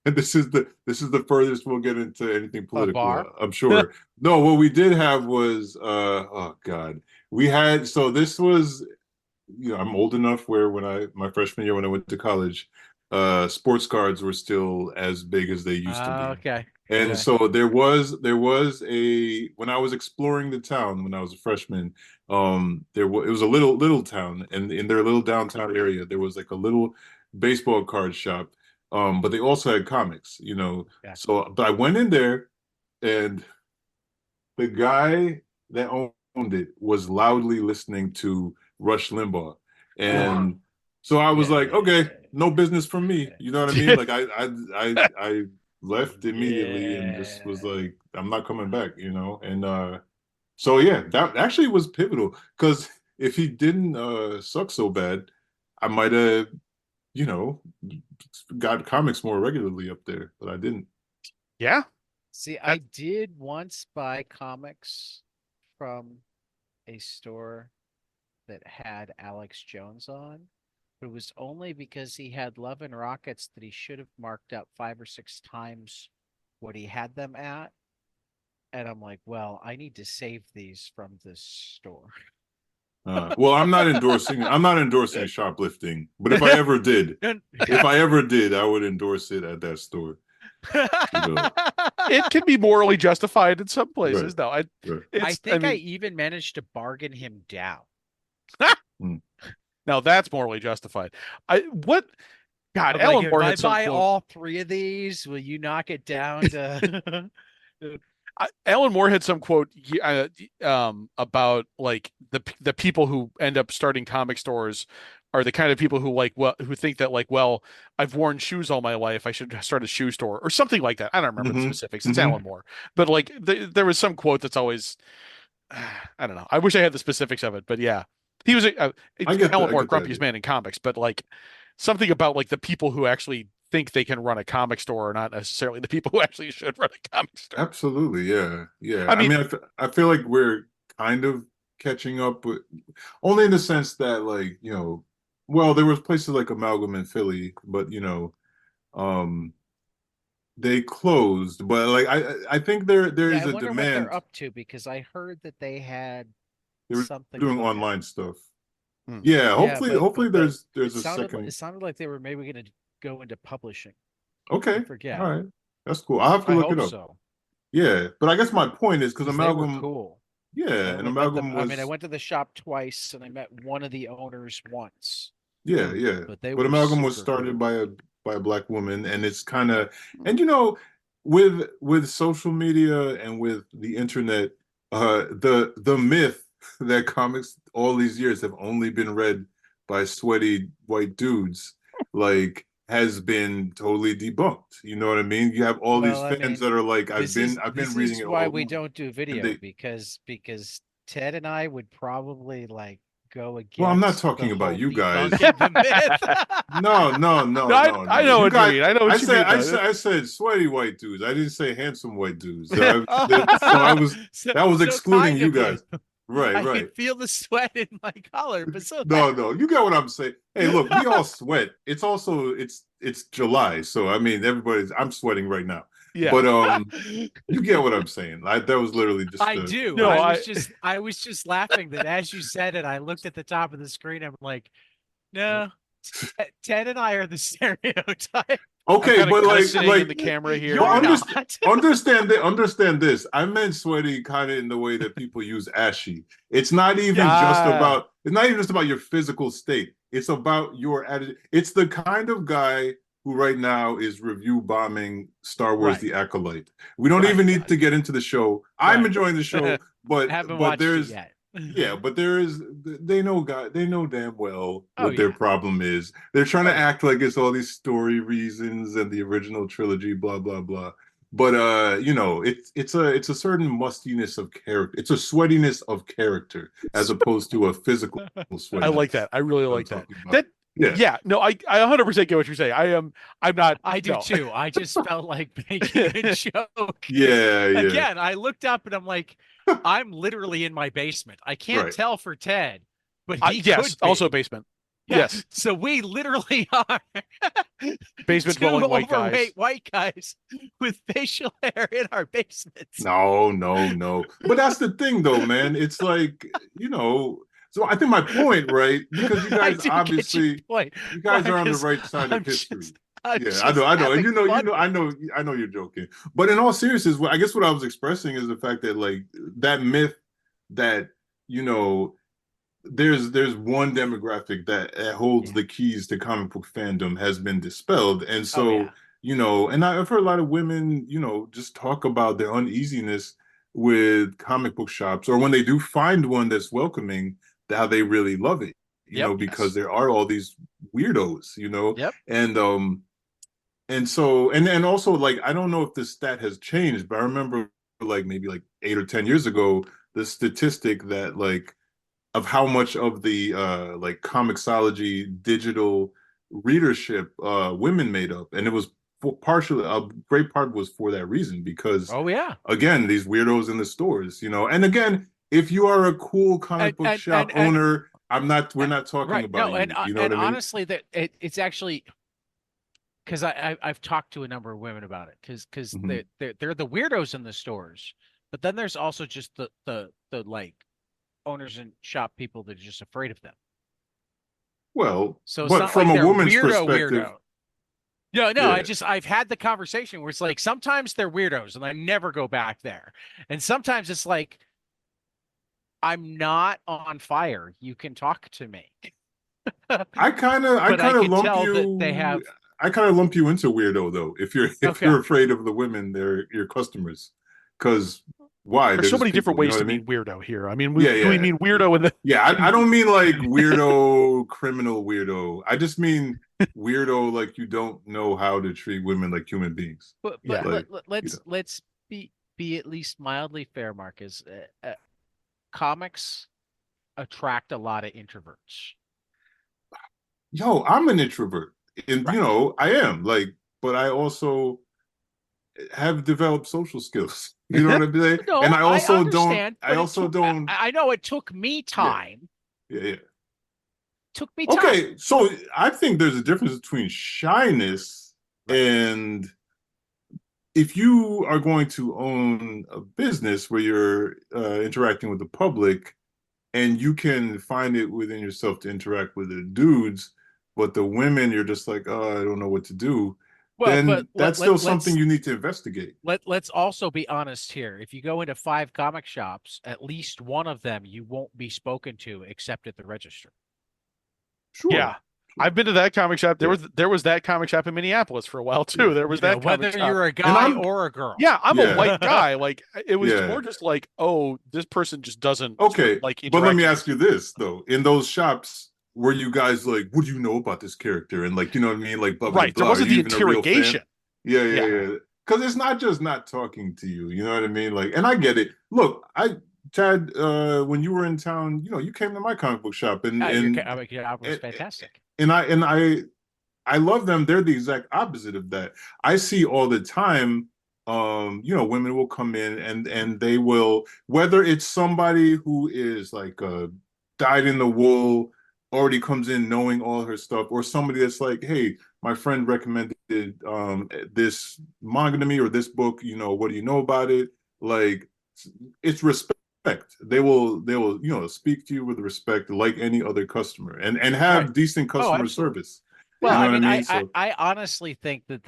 and this is the furthest we'll get into anything A political, bar? I'm sure. No, what we did have was oh God. We had so this was I'm old enough where when my freshman year when I went to college, sports cards were still as big as they used to be. Okay. And Okay. so there was a when I was exploring the town when I was a freshman, it was a little town, and in their little downtown area there was like a little baseball card shop, but they also had comics. Yeah. So but I went in there, and the guy that owned it was loudly listening to Rush Limbaugh, and so I was like, okay, no business from me. You know what I mean? Like I left immediately and just was like, I'm not coming back. And so yeah, that actually was pivotal because if he didn't suck so bad, I might have you know got comics more regularly up there, but I didn't. Yeah. See, I That, did once buy comics from a store that had Alex Jones on, but it was only because he had Love and Rockets that he should have marked up 5 or 6 times what he had them at. And I'm like, well, I need to save these from this store. Well, I'm not endorsing shoplifting, but if I ever did, I would endorse it at that store. You know, it can be morally justified in some right, places. No, right. I I think I mean, even managed to bargain him down. Mm. now that's morally justified. What God, I'm like, Alan if Moore I had some buy quote. all 3 of these, will you knock it down to Alan Moore had some quote about like the people who end up starting comic stores are the kind of people who like who think that like, well, I've worn shoes all my life, I should start a shoe store or something like that. I don't remember the Hmm. specifics. It's Hmm. Alan Moore, but like there was some quote that's always I don't know. I wish I had the specifics of it, but yeah, he was I get that. Alan I Moore, get that grumpiest idea. man in comics, but like something about like the people who actually think they can run a comic store are not necessarily the people who actually should run a comic store. Absolutely, yeah, yeah. I I mean, mean, I feel like we're kind of catching up, but only in the sense that, like, well, there was places like Amalgam in Philly, but um, they closed. But like, I think there Yeah, I is a wonder what they're demand. up to because I heard that they had They were something doing cooking. online stuff. hmm. Yeah, Yeah, hopefully but there's it a sounded second. it sounded like they were maybe going to go into publishing. I Okay, all forget. right, that's cool. I'll have to I look it hope up. so Yeah, but I guess my point is because because they were Amalgam, cool. I yeah, and only met Amalgam them. I mean, I was. went to the shop twice and I met one of the owners once, Yeah, yeah. but they But were Amalgam was super started cool. by a black woman, and it's kind of, Hmm. and with social media and with the internet, the myth that comics all these years have only been read by sweaty white dudes, like, has been totally debunked. You know what I mean? You have all these Well, I fans mean, that are like, this I've been this reading is it why all we along, don't do and video they. because Ted and I would probably like go Well, I'm not against the talking about whole you guys. debunking the myth. No, no, No, no, no, I no. know You what you guys, mean. I know what you mean, though. I said sweaty white dudes. I didn't say handsome white dudes. So I was, So that was so excluding kind you of you. guys. Right, I right. can feel the sweat in my collar, but so No, no, you get what I'm saying. Hey, look, we all sweat. It's also it's July, so I mean I'm sweating right now. Yeah. But you get what I'm saying. That was literally just I a do. No, I was just laughing that as you said it, I looked at the top of the screen. I'm like, no, Ted and I are the stereotype. I'm Okay, kind of but glistening in like the camera here, but You're you know. not. understand this. I meant sweaty kind of in the way that people use ashy. Ah, It's not even just about your physical state. It's about your attitude. It's the kind of guy who right now is review bombing Star Wars Right, The Acolyte. We don't right, even need to get into the show. I'm right. enjoying the show, Haven't but watched it there's yet. yeah, but they know damn well Oh what their yeah. problem is. They're trying Oh to yeah. act like it's all these story reasons and the original trilogy, blah blah blah. But it's a certain mustiness of character. It's a sweatiness of character as opposed to a physical I like sweatiness that. I really I'm like that. talking about. That, Yeah, yeah, no, I 100% get what you're saying. I'm not, I do no. too. I just felt like making a joke. yeah, yeah. Again, I looked up and I'm like, I'm literally in my basement. I can't Right. tell for Ted, but he Yes, could also be. basement. Yeah. Yes, So we literally are basement two dwelling white guys. overweight white guys with facial hair in our basements. No, no, no. But that's the thing, though, man. It's like, you know, so I think my point, right? Because I do get your point. you guys are on the Marcus, right side of I'm history. just I'm Yeah, just I know. And having fun with it. I know you're joking. But in all seriousness, I guess what I was expressing is the fact that, like, that myth that, you know, there's one demographic that holds Yeah. the keys to comic book fandom has been dispelled. And Oh so, yeah. and I've heard a lot of women, just talk about their uneasiness with comic book shops, or when they do find one that's welcoming, how they really love it, Yep. because Yes. there are all these weirdos, Yep. and so and also, like, I don't know if this stat has changed, but I remember, like, maybe like 8 or 10 years ago, the statistic that, like, of how much of the like comiXology digital readership women made up, and it was partially, a great part was for that reason, because Oh yeah. again, these weirdos in the stores, and again, if you are a cool And comic book and shop and and owner, we're not talking right. about No, you, you know what and I mean? honestly that it's actually because I've talked to a number of women about it because Hmm. they're the weirdos in the stores, but then there's also just the like owners and shop people that are just afraid of them. Well, So it's but not from like a they're woman's perspective, weirdo. No, no, yeah. I've had the conversation where it's like sometimes they're weirdos and I never go back there. And sometimes it's like I'm not on fire. You can talk to me. I But I kind of can lump tell that they you have I kind of lump you into weirdo, though, if you're okay. afraid of the women, they're your customers, because Why? There's They're so just many different people. You know ways what to I mean? mean weirdo here. I mean, Yeah, do we yeah, mean weirdo in the yeah. I don't mean like weirdo, criminal weirdo. I just mean weirdo, like you don't know how to treat women like human beings. But Yeah. Like, let's be at least mildly fair, Marcus. Comics attract a lot of introverts. yo, I'm an introvert, and Right. I am like, but I also have developed social skills. You know what I'm saying? And No, I I also don't. understand, I but it also took. don't. I know it took me Yeah, time. yeah. Took me time. Okay, so I think there's a difference between shyness Right. and if you are going to own a business where you're interacting with the public and you can find it within yourself to interact with the dudes, but the women you're just like, oh, I don't know what to do, Well, but then that's still something let's you need to investigate. let's also be honest here. If you go into 5 comic shops, at least one of them you won't be spoken to except at the register. Sure. Yeah. I've been to that comic shop. Yeah. There was that comic shop in Minneapolis for a while too. Yeah. There was that comic Whether shop. you're a And guy or a girl. Yeah, I'm a Yeah. light guy. Like it was Yeah. more just like, oh, this person just doesn't Okay, like but let me interacting ask you with this though: in those shops, were you guys like, "What do you know about this character?" And like, you know what I mean? Like, blah blah Right. There blah. Are wasn't you the even a real fan? interrogation. Yeah, yeah, Yeah. yeah. Because it's not just not talking to you. You know what I mean? Like, and I get it. Look, Chad, when you were in town, you came to my comic book shop, Your album was fantastic. and I love them. They're the exact opposite of that. I see all the time. Women will come in and they will, whether it's somebody who is like dyed in the wool, already comes in knowing all her stuff, or somebody that's like, hey, my friend recommended this manga to me or this book. What do you know about it? Like, it's respect. They will speak to you with respect like any other customer and Right. have decent Oh, customer absolutely. service. Well, You know I what I mean, mean? So I honestly think that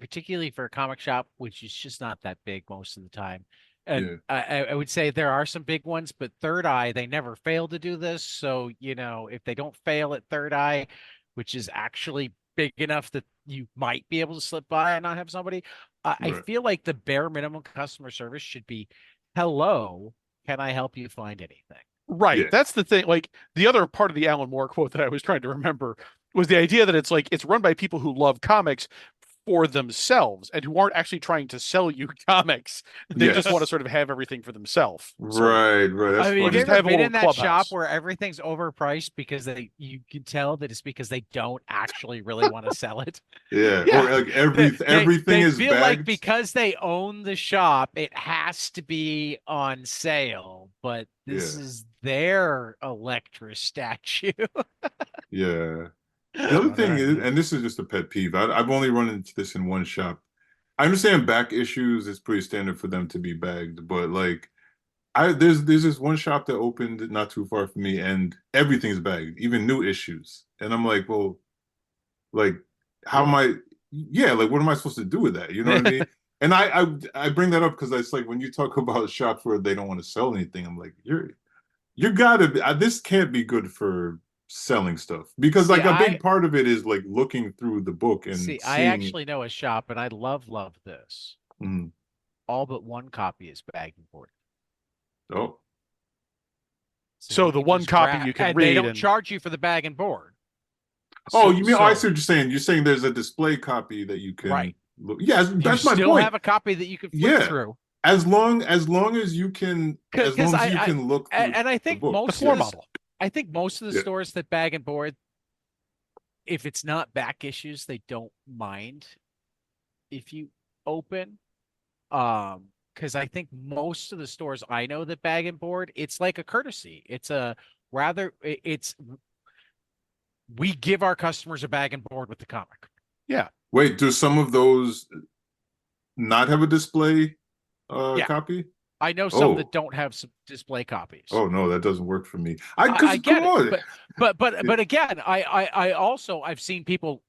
particularly for a comic shop, which is just not that big most of the time, and yeah. I would say there are some big ones, but Third Eye, they never fail to do this. So, if they don't fail at Third Eye, which is actually big enough that you might be able to slip by and not have somebody, I Right. feel like the bare minimum customer service should be, hello, can I help you find anything? Right. Yeah. That's the thing. Like the other part of the Alan Moore quote that I was trying to remember was the idea that it's like it's run by people who love comics for themselves and who aren't actually trying to sell you comics. They just want to Yes. sort of have everything for themselves. So Right. Right. That's I mean, have or you funny. just ever have a been little in that shop clubhouse. where everything's overpriced because you can tell that it's because they don't actually really want to sell it? Yeah. Yeah. Or like They, they everything they is feel like bagged. because they own the shop, it has to be on sale, but this Yeah. is their Electra statue. Yeah. The All other thing is, right. and this is just a pet peeve. I've only run into this in one shop. I understand back issues. It's pretty standard for them to be bagged, but like there's this one shop that opened not too far from me, and everything's bagged, even new issues. And I'm like, well, like, how am Really? I? Yeah, like, what am I supposed to do with that? You know what I mean? And I bring that up because it's like when you talk about shops where they don't want to sell anything, I'm like, you gotta be, this can't be good for selling stuff because See, like a I big part of it is like looking through the book and see, I seeing. actually know a shop and I love this. Mm, All but one copy is bagged and boarded. oh, So So you the can one just copy grab, you can and they read don't and charge you for the bag and board. oh, So, you mean? Oh, I see so what you're saying. You're saying there's a display copy that you can right. look. Yeah, You that's my still point. have a copy that you can flip Yeah, through. as long as you can, as Because long as you can look through and I the think book. the most of floor Yeah, this, model. I think most of the yeah, stores that bag and board, if it's not back issues, they don't mind if you open. Because I think most of the stores I know that bag and board, it's like a courtesy. It's a rather, it's we give our customers a bag and board with the comic. Yeah. Wait, do some of those not have a display Yeah, copy? I know some that Oh, don't have some display copies. oh no, that doesn't work for me. I I because come get it, on. Yeah. but again, I also I've seen people.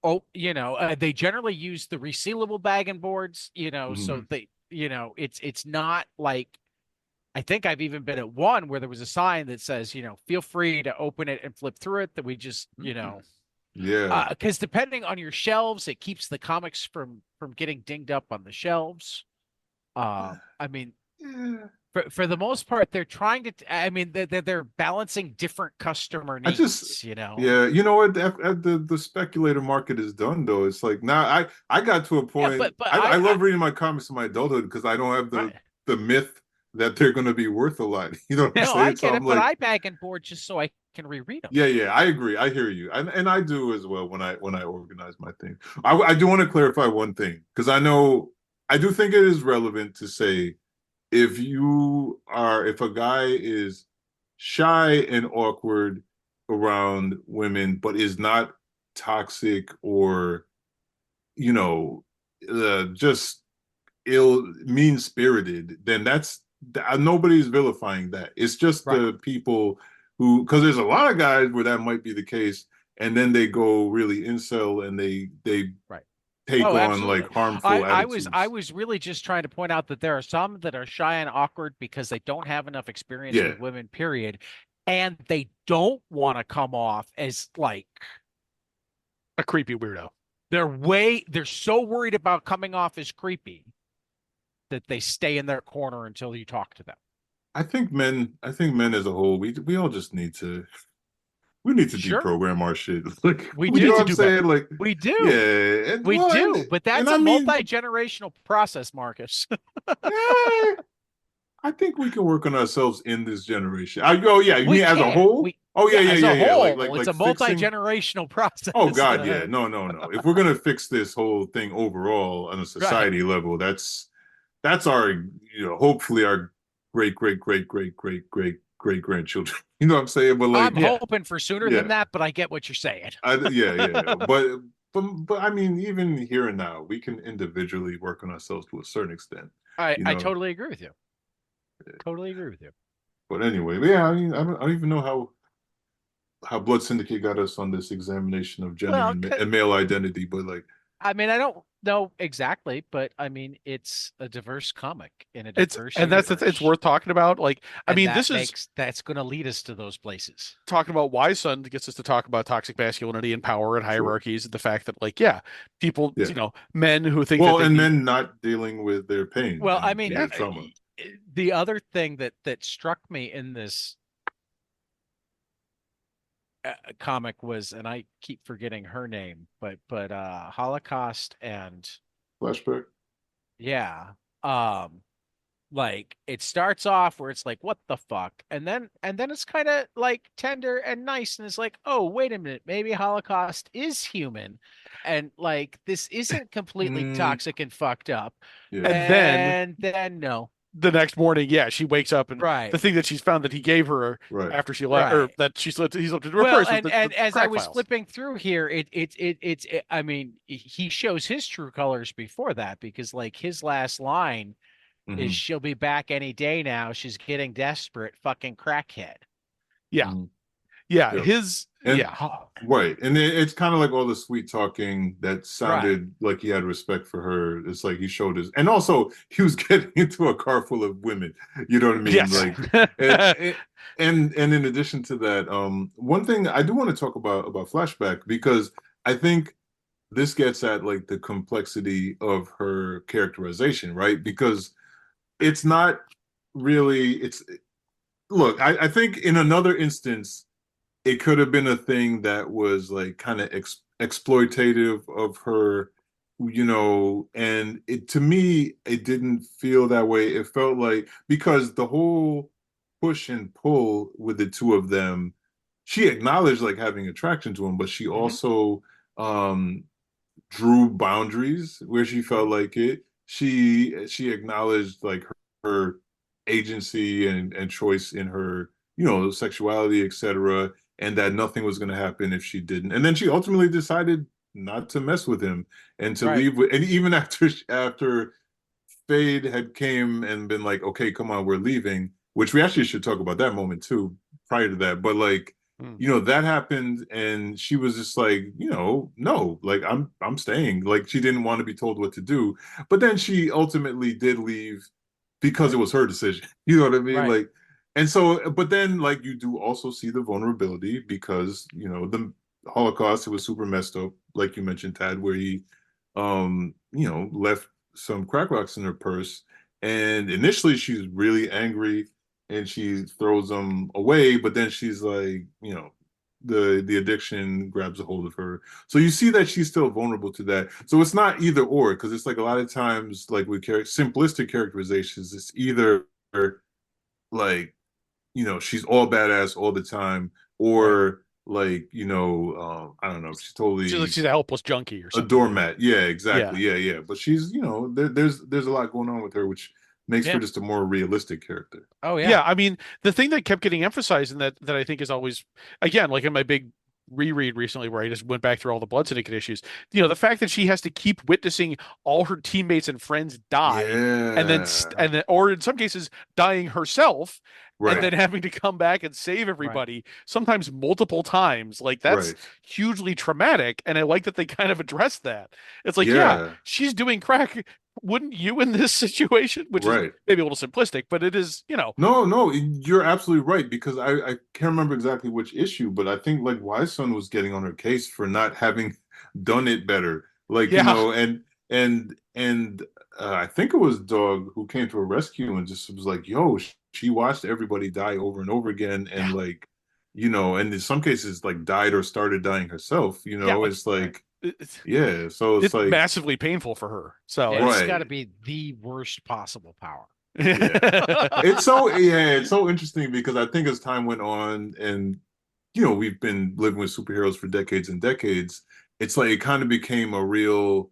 Oh, they generally use the resealable bag and boards. So Mhm. it's not like I think I've even been at one where there was a sign that says, feel free to open it and flip through it. That we just, Yeah. because depending on your shelves, it keeps the comics from getting dinged up on the shelves. I mean, Yeah. For the most part, they're trying to. I mean, they're balancing different customer I just, needs. You know. yeah, you know what? The speculator market is done though. It's like now I got to a Yeah, point. but I I love reading my comics in my adulthood because I don't have right. the myth that they're going to be worth a lot. You know what I'm No, I saying? So get I'm it, but like, I bag and board just so I can reread them. yeah, yeah, I agree. I hear you, and I do as well when I organize my thing. I do want to clarify one thing because I do think it is relevant to say if a guy is shy and awkward around women but is not toxic or you know just ill mean spirited, then that's nobody's vilifying that. It's just Right. the people who, because there's a lot of guys where that might be the case, and then they go really incel and they Right. take Oh, on like absolutely. harmful I attitudes. was really just trying to point out that there are some that are shy and awkward because they don't have enough experience Yeah, with women, period. And they don't want to come off as like A creepy weirdo. they're so worried about coming off as creepy that they stay in their corner until you talk to them. I think men as a whole, we all just we need to Sure, deprogram our shit. Like, we We you know need what to I'm do. do better. saying? Like, We yeah, do. and We well, do. But and that's I a mean, multi-generational process, Marcus. eh, I think we can work on ourselves in this generation. Oh yeah, you We mean as a can. whole? We Oh yeah, Yeah, yeah, as yeah, a yeah. whole, it's Like a fixing. multi-generational Oh process. God, yeah, no, no, no. If we're gonna fix this whole thing overall on a Right. society level, that's our, hopefully our great grandchildren. You know what I'm saying? But I'm like, Yeah. hoping for sooner than yeah, that, but I get what you're saying. yeah, yeah. But I mean, even here and now, we can individually work on ourselves to a certain extent, you I know. totally agree with you. Totally agree with you. But anyway, but yeah, I mean, I don't even know how Blood Syndicate got us on this examination of gender Well, and male identity, but like, I mean, I don't know exactly, but I mean, it's a diverse comic in a diverse It's universe, worth talking about. Like, I and mean, this is that's going to lead us to those places. talking about why Sun gets us to talk about toxic masculinity and power and sure, hierarchies, and the fact that, like, yeah, people, yeah. men who think that Well, they and need, men not dealing with their pain Well, I and mean, yeah, their trauma. the other thing that struck me in this comic was, and I keep forgetting her name, but Holocaust and Flashback. yeah, um, like it starts off where it's like, what the fuck, and then it's kind of like tender and nice, and it's like, oh, wait a minute, maybe Holocaust is human, and like this isn't completely Mm, toxic and fucked up, yeah, and then and then no, the next morning, yeah, she wakes up and right, the thing that she's found that he gave her right. after she left, or right. that he slipped into her Well, purse, was and the as I crack was files. flipping through here, I mean, he shows his true colors before that because like his last line is Hmm. she'll be back any day now. She's getting desperate, fucking crackhead. Yeah, Hmm. yeah, Yeah. his, And yeah, right. And it's kind of like all the sweet talking that Right. sounded like he had respect for her. It's like he showed his, and also he was getting into a car full of women. You know what I mean? yes, Right. Like, and and in addition to that, one thing I do want to talk about Flashback because I think this gets at like the complexity of her characterization, right? Because it's not really, it's, look, I think in another instance it could have been a thing that was like kind of exploitative of her, and it, to me, it didn't feel that way. It felt like, because the whole push and pull with the two of them, she acknowledged like having attraction to him, but she Hmm. also um drew boundaries where she felt Hmm. like it. She acknowledged like her agency and choice in her, sexuality, etc., and that nothing was going to happen if she didn't. And then she ultimately decided not to mess with him and to Right. leave with, and even after Fade had came and been like, okay, come on, we're leaving, which we actually should talk about that moment too, prior to that. But like, mm, that happened and she was just like, no, like I'm staying. Like she didn't want to be told what to do. But then she ultimately did leave because it Right. was her decision. You know what I mean? Right. Like, and so, but then like you do also see the vulnerability because, the Holocaust, it was super messed up, like you mentioned, Tad, where he left some crack rocks in her purse. And initially she's really angry and she throws them away, but then she's like, the addiction grabs a hold of her. So you see that she's still vulnerable to that. So it's not either or, because it's like a lot of times, like with simplistic characterizations, it's either like, she's all badass all the time, Right. or like, I don't know, she's totally She's a helpless junkie or a something. doormat. Yeah, Yeah. exactly. Yeah. But she's, there's a lot going on with her, which makes her Yeah. just a more realistic character. Oh yeah. Yeah, I mean, the thing that kept getting emphasized and that I think is always, again, like in my big reread recently where I just went back through all the Blood Syndicate issues, the fact that she has to keep witnessing all her teammates and friends die Yeah. or in some cases dying herself and Right. then having to come back and save Right. everybody sometimes multiple times. Like that's Right. hugely traumatic and I like that they kind of addressed that. It's like, yeah, Yeah. she's doing crack. Wouldn't you in this situation, which is Right. maybe a little simplistic, but it is, No, you're absolutely right, because I can't remember exactly which issue, but I think like Wise Son was getting on her case for not having done it better. Like, yeah, I think it was Dog who came to her rescue and just was like, yo, she watched everybody die over and over again, yeah, and like, and in some cases like died or started dying herself, yeah. Like it's Right. like, yeah, so it's it's like, massively painful for her. So Yeah, it's got right. to be the worst possible power. Yeah. It's so interesting, because I think as time went on and we've been living with superheroes for decades and decades, it's like it kind of became a real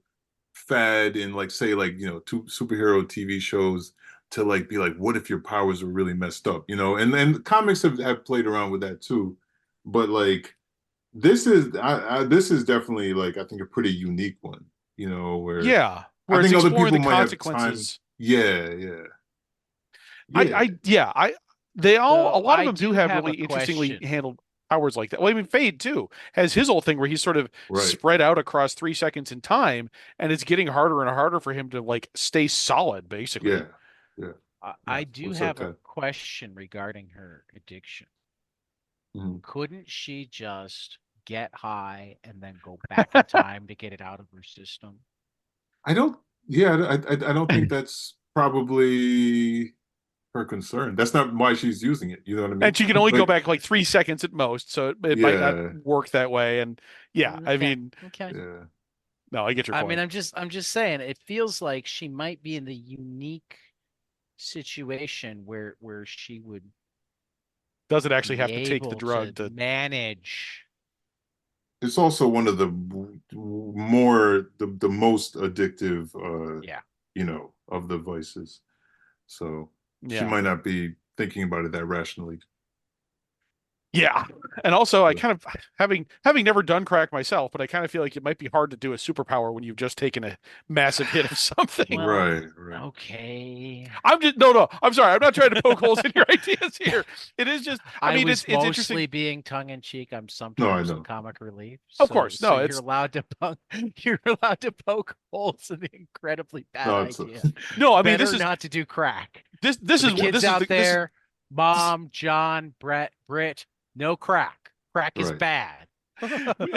fad in, like, say, like, two superhero TV shows, to like be like, what if your powers were really messed up, and comics have played around with that too. But like, this is definitely, like, I think a pretty unique one, where yeah, I where it's think other exploring people the might have time. consequences. Yeah, yeah. Yeah, they all a So lot of I them do do have have a really interestingly question. handled powers like that. Well, I mean, Fade too has his whole thing where he's sort of Right. spread out across 3 seconds in time, and it's getting harder and harder for him to like stay solid, basically. Yeah. Yeah. I Yeah. do What's up, have a Ted? question regarding her addiction. Mhm. Couldn't she just get high and then go back in time to get it out of her system? I don't. Yeah, I don't think that's probably her concern. That's not why she's using it. You know what I And mean? she can only go Like, back like 3 seconds at most, so it might not yeah, work that way. And yeah, I Okay. mean, Okay. yeah. no, I get your I mean, point. I'm just saying it feels like she might be in the unique situation where she would Doesn't actually be have to take the able to drug to. manage. It's also one of the the most addictive, Yeah. of the vices. So she Yeah. might not be thinking about it that rationally. Yeah. And also I kind of having never done crack myself, but I kind of feel like it might be hard to do a superpower when you've just taken a massive hit of something. Well, Right, right. okay. I'm just no, I'm sorry. I'm not trying to poke holes in your ideas here. It is just I I mean was it's mostly interesting. being tongue in cheek. I'm No, I sometimes in know. comic relief, Of so course. so No, you're it's allowed to poke, you're allowed to poke holes in the incredibly bad No, it's idea. no, I mean Better not to do crack. this For the is kids this is out the this is there, Mom, John, Brett, Britt, no crack. Crack is right. bad.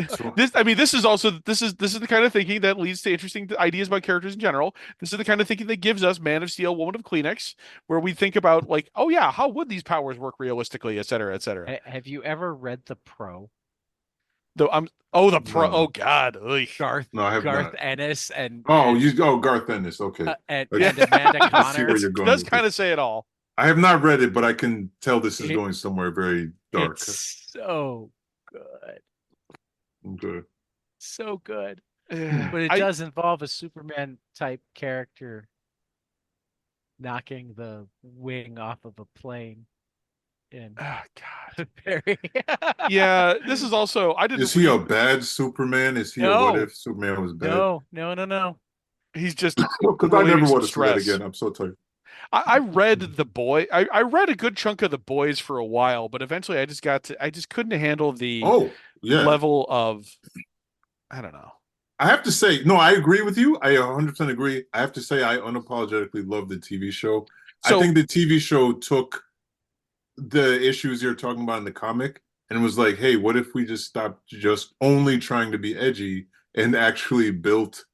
So, this I mean this is the kind of thinking that leads to interesting ideas about characters in general. This is the kind of thinking that gives us Man of Steel, Woman of Kleenex, where we think about like, oh yeah, how would these powers work realistically, et cetera, et cetera. Have you ever read the Pro? Though I'm oh the pro oh no, God. Ugh. Garth no, I have Garth not. Ennis Garth Ennis. Okay. and I, Yeah, and Amanda I see where Connor. you're it going does with this. kind of say it all. I have not read it, but I can tell this is It going somewhere very dark. it's so good. Okay. So good. Hmm. But it I does involve a Superman type character knocking the wing off of a plane in oh God. very Yeah, this is also I Is didn't he a read bad Superman? Is he a what No, if Superman was bad? no. he's just Because I relieving never some want to see that stress. again. I'm so tired. I read The Boy. I read a good chunk of The Boys for a while, but eventually I just couldn't handle the Oh, yeah. level of I don't know. I have to say, no, I agree with you. I 100% agree. I have to say, I unapologetically love the TV show. I So think the TV show took the issues you're talking about in the comic and was like, hey, what if we just stopped just only trying to be edgy and actually built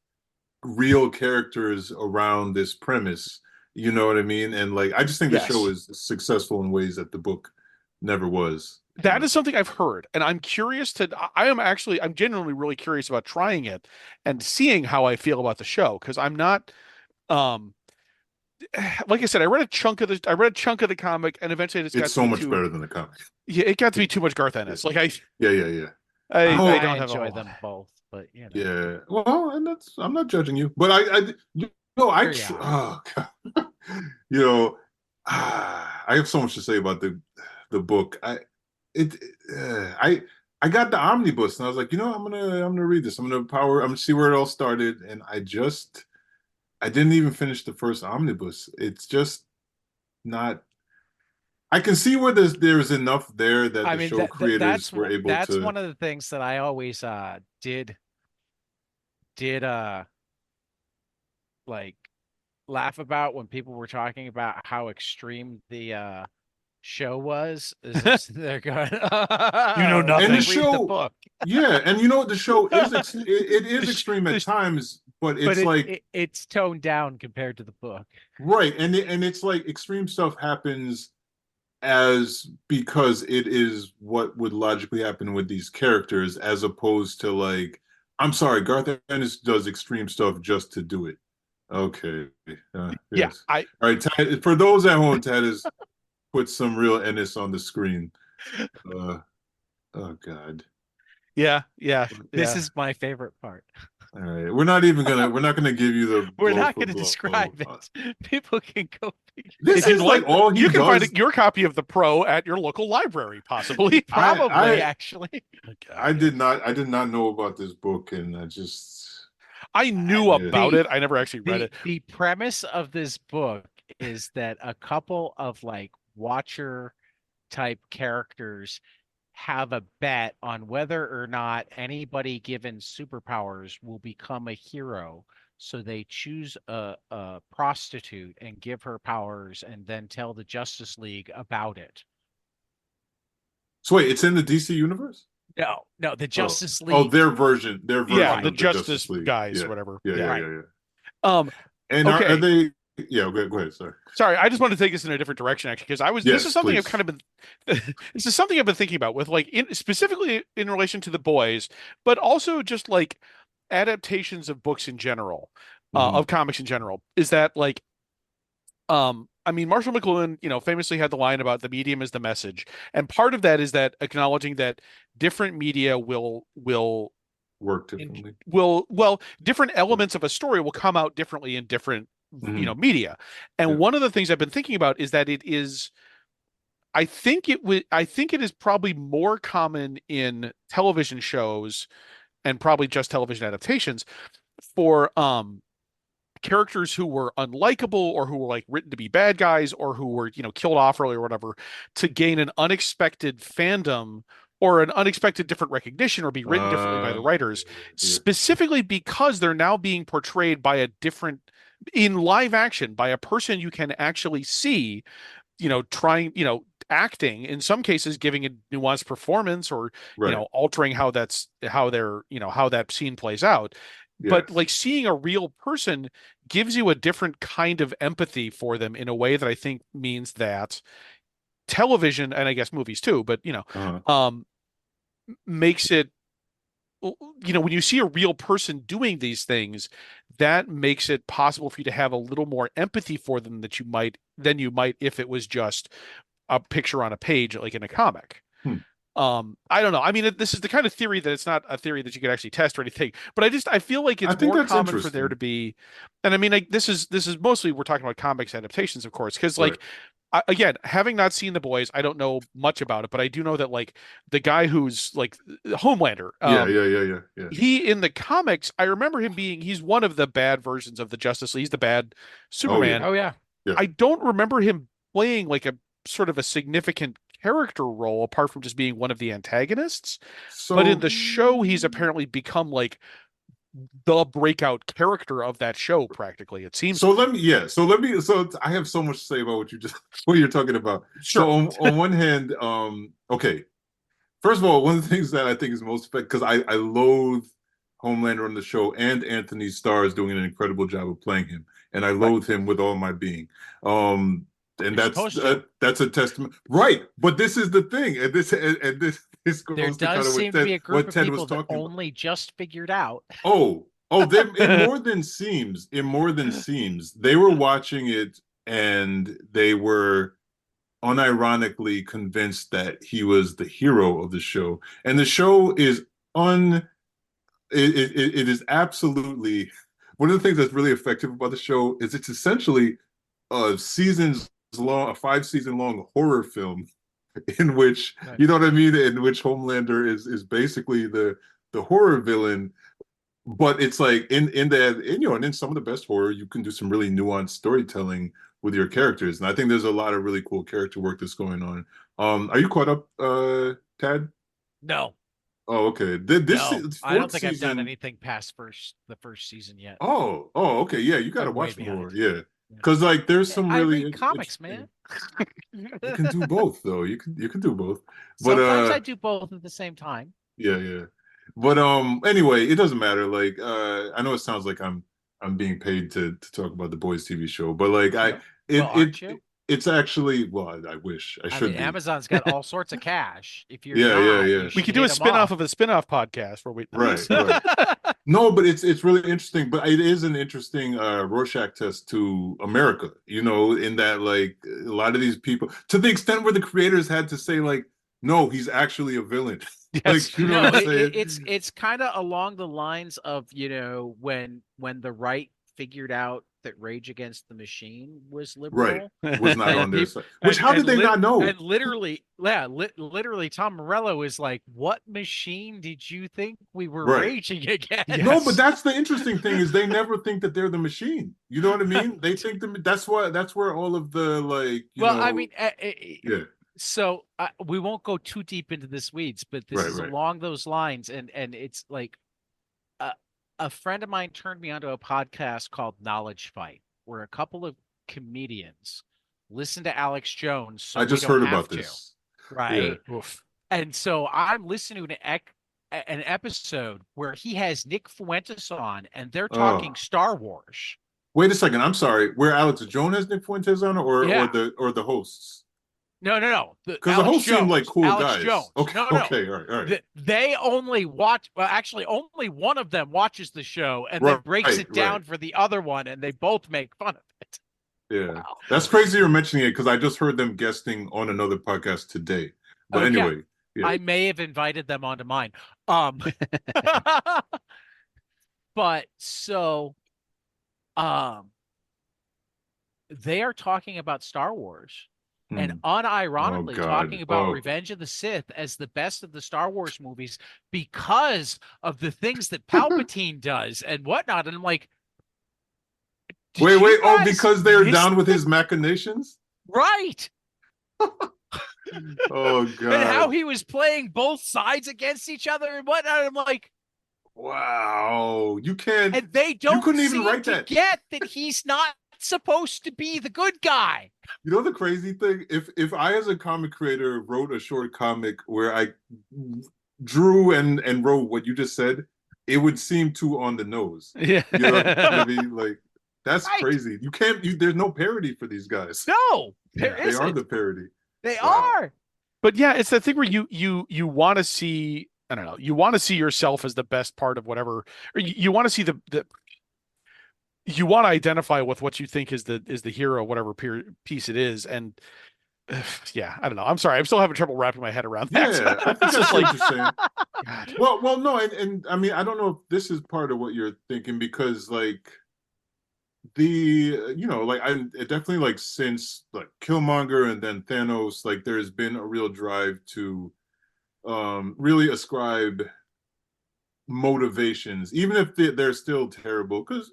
real characters around this premise, You know what I mean? And like, I just think the show Yes. is successful in ways that the book never was. You That know, is something I've heard, and I'm curious to. I'm genuinely really curious about trying it and seeing how I feel about the show because I'm not. Um, like I said, I read a chunk of the comic, and eventually it just got it's to so be much too. better than the comic. Yeah, it got to be too much Garth Ennis. Like Yeah, yeah, yeah. I Oh, I don't have a enjoy whole. them both, but you know, yeah. Well, and that's I'm not judging you, but you know, here you are. oh God. You know, I have so much to say about the book. It I got the omnibus and I was like, you know, I'm gonna read this. I'm gonna see where it all started, and I didn't even finish the first omnibus. It's just not. I can see where there's enough there that I the mean show creators were able that's to. one of the things that I always did like laugh about when people were talking about how extreme the show was. Is I'm sitting there going, You know oh, And the go nothing. read the show, book. yeah, and you know what, the show is it The is sh- extreme the at sh- times, but but it's like it's toned down compared to the book. right, and it's like extreme stuff happens as because it is what would logically happen with these characters, as opposed to like, I'm sorry, Garth Ennis does extreme stuff just to do it. Okay, Yeah, yes. All right, Tad, for those at home, Tad has put some real Ennis on the screen. Uh, oh God. This yeah. is my favorite part. All right, we're not gonna give you the We're blow not for going to blow. describe it. People can go figure it This If out. you'd is like like, all he you can find does. your copy of the Pro at your local library, possibly. Probably, I actually. Oh, I God. did not know about this book, and I just I Uh, knew yeah. about it. I never actually read it. the premise of this book is that a couple of like Watcher type characters have a bet on whether or not anybody given superpowers will become a hero. So they choose a prostitute and give her powers and then tell the Justice League about it. So wait, it's in the DC universe? No, no, the Oh, Justice oh, League. their Yeah, version the Right, of the Justice Justice League. guys, Yeah, whatever. yeah, yeah, Yeah. right. yeah, yeah. Um, And are okay. they? Yeah, go ahead. Sorry. Sorry, I just wanted to take this in a different direction actually, because this is Yes, something I've please. kind of been this is something I've been thinking about with like specifically in relation to the boys, but also just like adaptations of books in general, Hmm. of comics in general, is that like I mean, Marshall McLuhan, famously had the line about the medium is the message. And part of that is that acknowledging that different media Work differently. different elements of a story will come out differently in different, Hmm. media. And Yeah. one of the things I've been thinking about is that I think it is probably more common in television shows and probably just television adaptations for characters who were unlikable or who were like written to be bad guys or who were, killed off early or whatever to gain an unexpected fandom or an unexpected different recognition or be written differently by the writers, Yeah. specifically because they're now being portrayed by a different in live action by a person you can actually see, trying, acting in some cases, giving a nuanced performance or, Right. altering how that scene plays out. But Yes. like seeing a real person gives you a different kind of empathy for them in a way that I think means that television and I guess movies too, but Uh-huh. um, makes it, when you see a real person doing these things, that makes it possible for you to have a little more empathy for them than you might if it was just a picture on a page like in a comic. Hmm. I don't know. I mean, this is the kind of theory that it's not a theory that you could actually test or anything, but I feel like I it's think more that's common for there to interesting. be, and I mean, like, this is mostly we're talking about comics adaptations, of course, because Right. like, again, having not seen The Boys, I don't know much about it, but I do know that like the guy who's like Homelander, Yeah, yeah, yeah, yeah, yeah. he in the comics, I remember him he's one of the bad versions of the Justice League. He's the bad Oh yeah. Superman. Oh yeah. Yeah. I don't remember him playing like a sort of a significant character role apart from just being one of the antagonists. But in So the show, he's apparently become like the breakout character of that show, practically, it seems so like. let me yeah. So I have so much to say about what you just what you're talking about. So Sure. on one hand, okay. First of all, one of the things that I think is most because I loathe Homelander on the show, and Anthony Starr is doing an incredible job of playing him, and I loathe him with all my being. And You're supposed to. that's a testament, right? But this is the thing, and this There goes to kind does of seem to be a group what of Ted people was that talking about. only just figured out. It more than seems. It more than seems. They were watching it, and they were unironically convinced that he was the hero of the show, and the show is it is absolutely one of the things that's really effective about the show is it's essentially a 5-season long horror film in which Right. you know what I mean, in which Homelander is basically the horror villain, but it's like in that and in some of the best horror you can do some really nuanced storytelling with your characters, and I think there's a lot of really cool character work that's going on. Are you caught up, Tad? No. Oh, okay. No, I don't Fourth think I've done season. anything past the first season yet. Oh, okay. Yeah, you got to I'm way watch more. behind. Yeah, because like there's some I really read comics, man. You can do both, though. You can do both. But Sometimes I do both at the same time. yeah. But anyway, it doesn't matter. Like I know it sounds like I'm being paid to talk about the Boys TV show, but like Aren't you? it's actually, well, I wish I should be. Amazon's got all sorts of cash. If you're Yeah, not, yeah. We could do a spin-off of a spin-off podcast where we Right. No, but it's really interesting. But it is an interesting Rorschach test to America, in that like a lot of these people, to the extent where the creators had to say like, no, he's actually a villain. Yes. Like, you know what I'm saying? It's kind of along the lines of, when the right figured out that Rage Against the Machine was liberal. Right. Was not on their side. Which How did they not know? And literally, Tom Morello is like, what machine did you think we were raging against? Yes. No, but that's the interesting thing is they never think that they're the machine. You know what I mean? They think that's where all of the like. I mean, yeah. So we won't go too deep into this weeds, but this is along those lines, and it's like a friend of mine turned me onto a podcast called Knowledge Fight, where a couple of comedians listen to Alex Jones. So I just heard about this. Right. Yeah. And so I'm listening to an episode where he has Nick Fuentes on, and they're talking Star Wars. Wait a second. I'm sorry. Where Alex Jones has Nick Fuentes on, or the hosts? No. Because the hosts seem like cool Alex guys. Jones. Okay. No. Okay. All right. They only watch. Well, actually, only one of them watches the show and then breaks it down for the other one, and they both make fun of it. Yeah, wow. That's crazy you're mentioning it because I just heard them guesting on another podcast today. But anyway, I may have invited them onto mine. But so, they are talking about Star Wars. And unironically talking about Revenge of the Sith as the best of the Star Wars movies because of the things that Palpatine does and whatnot. And I'm like, wait. Oh, because they're down with his machinations? Right. Oh, God. And how he was playing both sides against each other and whatnot. I'm like, wow. You can't. And they don't you couldn't even write that. Get that he's not supposed to be the good guy. You know the crazy thing? If I as a comic creator wrote a short comic where I drew and wrote what you just said, it would seem too on the nose. Yeah. You know what I mean? Like that's crazy. You can't there's no parody for these guys. No, they are the parody. They are. But yeah, it's the thing where you want to see, I don't know, you want to see yourself as the best part of whatever, or you want to see the you want to identify with what you think is the hero, whatever piece it is. And yeah, I don't know. I'm sorry. I'm still having trouble wrapping my head around that. Yeah, I think that's what you're saying. Well, no. And I mean, I don't know if this is part of what you're thinking because like like I definitely like since like Killmonger and then Thanos, like there's been a real drive to really ascribe motivations, even if they're still terrible, because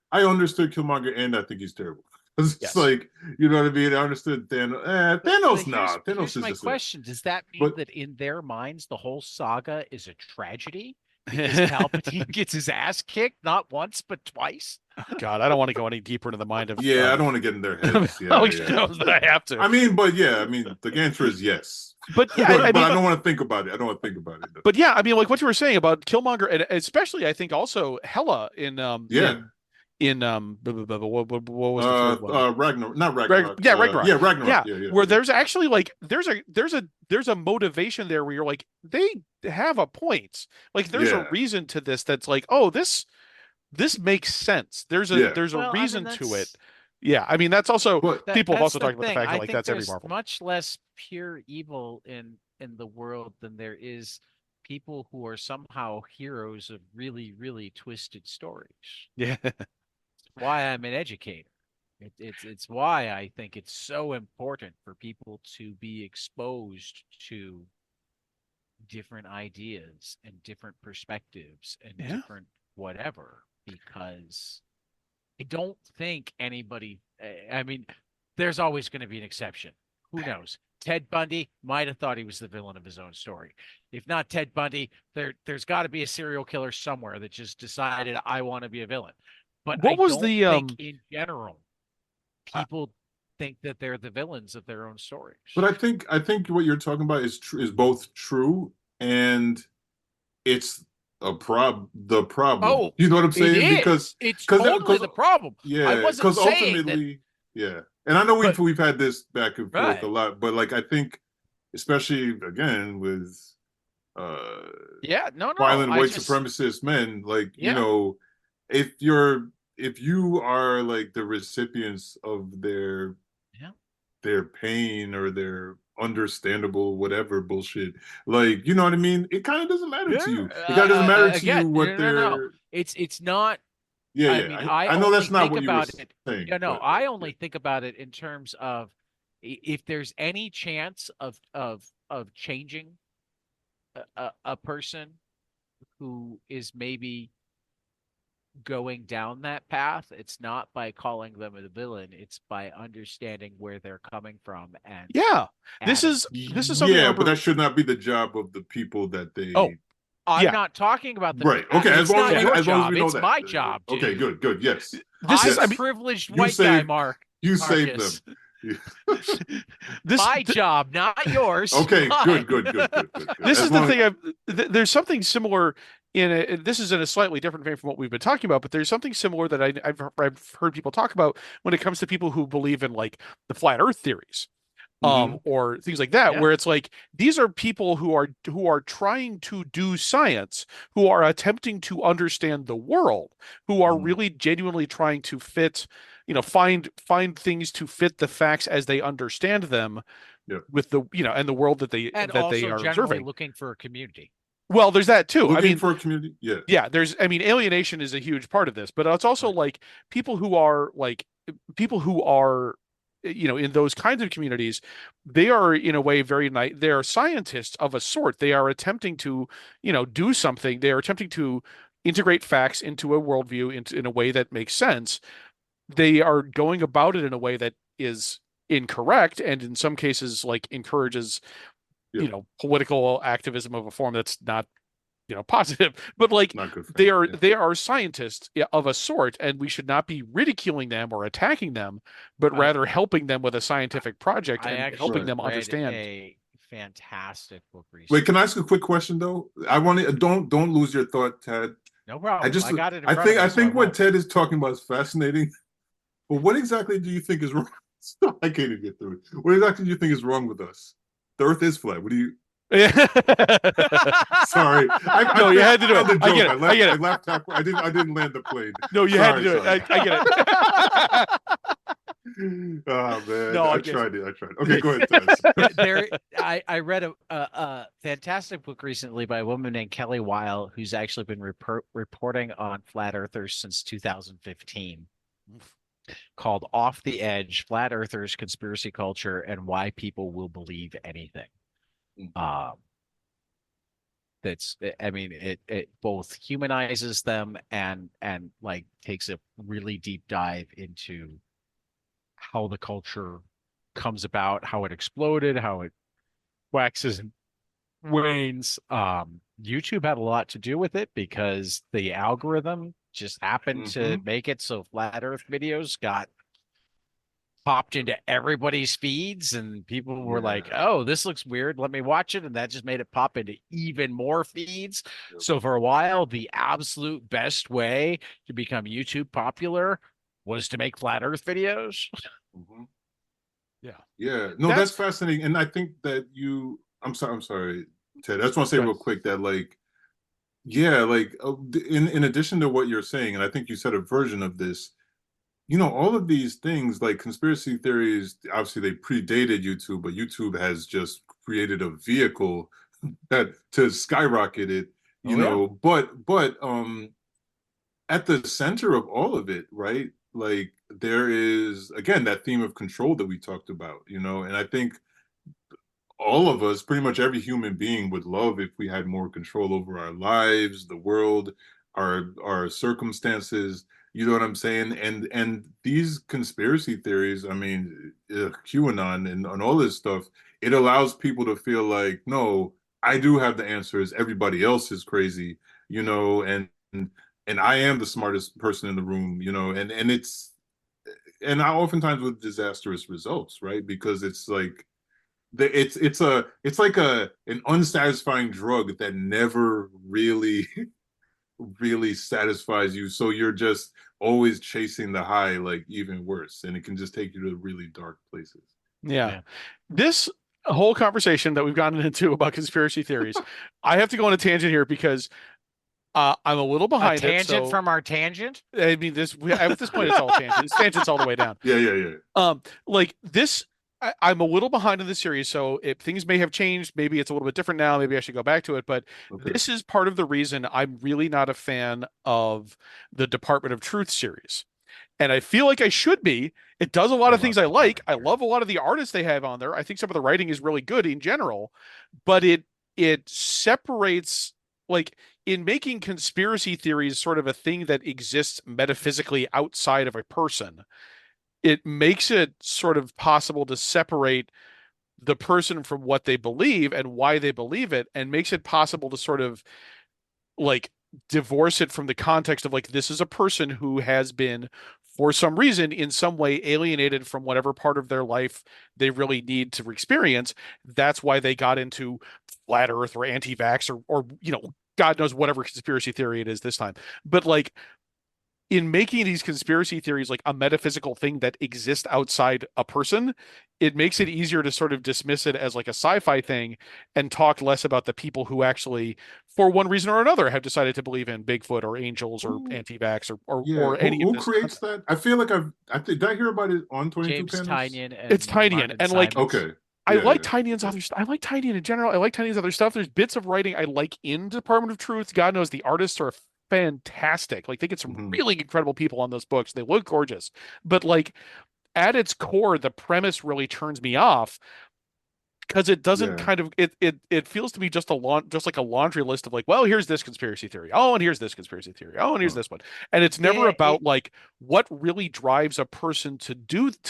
I understood Killmonger and I think he's terrible. It's like, you know what I mean? I understood Thanos. Thanos, Here's is my just question. Does that mean that in their minds, the whole saga is a tragedy? because Palpatine gets his ass kicked not once but twice. God, I don't want to go any deeper into the mind of. Yeah, I don't want to get in their heads. Yeah, Alex yeah. knows that I have to. I mean, but yeah, I mean, the answer is yes. But yeah, but, I but mean, I don't want to think about it. I don't want to think about it. but yeah, I mean, like what you were saying about Killmonger, and especially I think also Hela Yeah. what was the third one? Ragnar, not Ragnarok. Yeah, Ragnarok. Yeah, Ragnarok. Yeah, Yeah. where there's actually like there's a motivation there where you're like they have a point. Like there's a reason to this that's like, oh, this makes sense. There's a reason to it. Yeah, I mean that's also people have also talked about the fact that like that's every Marvel. Much less pure evil in the world than there is people who are somehow heroes of really, really twisted stories. Yeah. Why I'm an educator. It's why I think it's so important for people to be exposed to different ideas and different perspectives and different whatever, because I don't think anybody, I mean, there's always going to be an exception. Who knows? Ted Bundy might have thought he was the villain of his own story. If not Ted Bundy, there's got to be a serial killer somewhere that just decided I want to be a villain. But I don't think in general people think that they're the villains of their own stories. But I think what you're talking about is both true and it's the problem. Oh, you know what I'm saying? Because it's totally the problem. Yeah, I wasn't saying ultimately, yeah. And I know we've had this back and forth a lot, but like I think, especially again with violent white supremacist men, like you know, if you are like the recipients of their pain or their understandable whatever bullshit, like you know what I mean, it kind of doesn't matter to you. It kind of doesn't matter to you what they're it's not. Yeah, I mean, I know that's not what you were saying. No, I only think about it in terms of if there's any chance of changing a person who is maybe going down that path, it's not by calling them a villain, it's by understanding where they're coming from. And this is something but that should not be the job of the people that they I'm not talking about the okay. As long as we know it's that, my job. Dude. Okay, good. Yes, this is a privileged white guy, Mark. You saved them. My job, not yours. Okay, good. This is the thing. There's something similar this is in a slightly different vein from what we've been talking about, but there's something similar that I've heard people talk about when it comes to people who believe in like the flat Earth theories. Or things like that, where it's like these are people who are trying to do science, who are attempting to understand the world, who are really genuinely trying to fit, find things to fit the facts as they understand them with the and the world that they are observing. Looking for a community. Well, there's that too. Looking for a community, there's. I mean, alienation is a huge part of this, but it's also like people who are in those kinds of communities, they are in a way they are scientists of a sort. They are attempting to, do something. They are attempting to integrate facts into a worldview in a way that makes sense. They are going about it in a way that is incorrect, and in some cases, like encourages, political activism of a form that's not positive, but like they are scientists of a sort, and we should not be ridiculing them or attacking them, but rather helping them with a scientific project and helping them understand. A fantastic book recently. Wait, can I ask a quick question though? I want to don't lose your thought, Ted. No problem. I got it. I think what Ted is talking about is fascinating. But what exactly do you think is wrong? I can't even get through it. What exactly do you think is wrong with us? The Earth is flat. What do you? Sorry. No, you had to do it. I get it. I get it. I laughed halfway. I didn't land the plane. No, you had to do it. I get it. Oh man. No, I tried it. Okay, go ahead. I read a fantastic book recently by a woman named Kelly Weil, who's actually been reporting on flat earthers since 2015. Called Off the Edge: Flat Earthers, Conspiracy Culture, and Why People Will Believe Anything. It both humanizes them and like takes a really deep dive into how the culture comes about, how it exploded, how it waxes and wanes, YouTube had a lot to do with it because the algorithm just happened to Hmm. make it so flat Earth videos got popped into everybody's feeds, and people were like, Yeah. "Oh, this looks weird. Let me watch it." And that just made it pop into even more feeds. Yep. So for a while, the absolute best way to become YouTube popular was to make flat Earth videos. Hmm. Yeah. Yeah. No, That's that's fascinating. And I think that I'm sorry, Ted. I just want to say good. real quick that like, yeah, like in addition to what you're saying, and I think you said a version of this, all of these things like conspiracy theories, obviously they predated YouTube, but YouTube has just created a vehicle that to skyrocket it, Oh yeah. but at the center of all of it, right? Like there is again that theme of control that we talked about, and I think all of us, pretty much every human being would love if we had more control over our lives, the world, our circumstances. You know what I'm saying? And these conspiracy theories, I mean, QAnon and all this stuff, it allows people to feel like, no, I do have the answers. Everybody else is crazy, and I am the smartest person in the room, and I oftentimes with disastrous results, right? Because it's like it's like an unsatisfying drug that never really really satisfies you, so you're just always chasing the high, like even worse, and it can just take you to really dark places. Yeah. Yeah. This whole conversation that we've gotten into about conspiracy theories, I have to go on a tangent here because I'm a little A behind it. tangent So from our tangent. I mean, at this point, it's all tangent. It's tangents all the way down. Yeah, yeah, yeah. Like this, I'm a little behind in the series, so if things may have changed, maybe it's a little bit different now. Maybe I should go back to it. But Okay. this is part of the reason I'm really not a fan of the Department of Truth series. And I feel like I should be. It does a I lot of love things I that like. I character. love a lot of the artists they have on there. I think some of the writing is really good in general, but it separates, like, in making conspiracy theories sort of a thing that exists metaphysically outside of a person. It makes it sort of possible to separate the person from what they believe and why they believe it, and makes it possible to sort of like divorce it from the context of like this is a person who has been for some reason in some way alienated from whatever part of their life they really need to experience. That's why they got into flat earth or anti-vax or God knows whatever conspiracy theory it is this time. But like in making these conspiracy theories like a metaphysical thing that exists outside a person, it makes it easier to sort of dismiss it as like a sci-fi thing and talk less about the people who actually, for one reason or another, have decided to believe in Bigfoot or angels or Who, anti-vax yeah, or who any of who this. creates that? I feel like did I hear about it on 22 James panels? Tynion It's and Tinian. Martin And like Simons. Okay. I Yeah, like yeah. Tinian's Okay. other stuff. I like Tinian in general. I like Tinian's other stuff. There's bits of writing I like in Department of Truth. God knows the artists are fantastic. Like they get some Hmm. really incredible people on those books. They look gorgeous. But like at its core, the premise really turns me off because it doesn't Yeah. kind of it feels to me just like a laundry list of like, well, here's this conspiracy theory. Oh, and here's this conspiracy theory. Oh, and here's Huh. this one. And it's never Yeah, about like what really drives a person to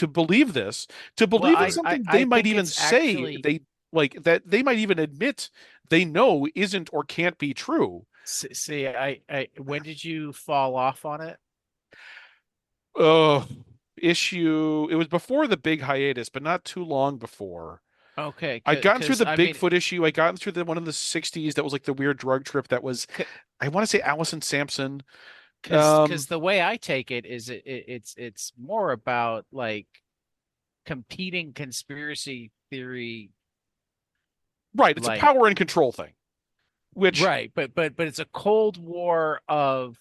believe this, to well, believe in Right. something they I might think even it's say actually they like that they might even admit they know isn't or can't be true. see, I when did you fall off on it? Oh, issue. It was before the big hiatus, but not too long before. Okay, I'd gotten through because the I mean, Bigfoot issue. I gotten through the one in the 60s that was like the weird drug trip that was, I want to say Allison Sampson. because the way I take it is it's more about like competing conspiracy theory, Right, it's a like power and control thing, which, right, but it's a cold war of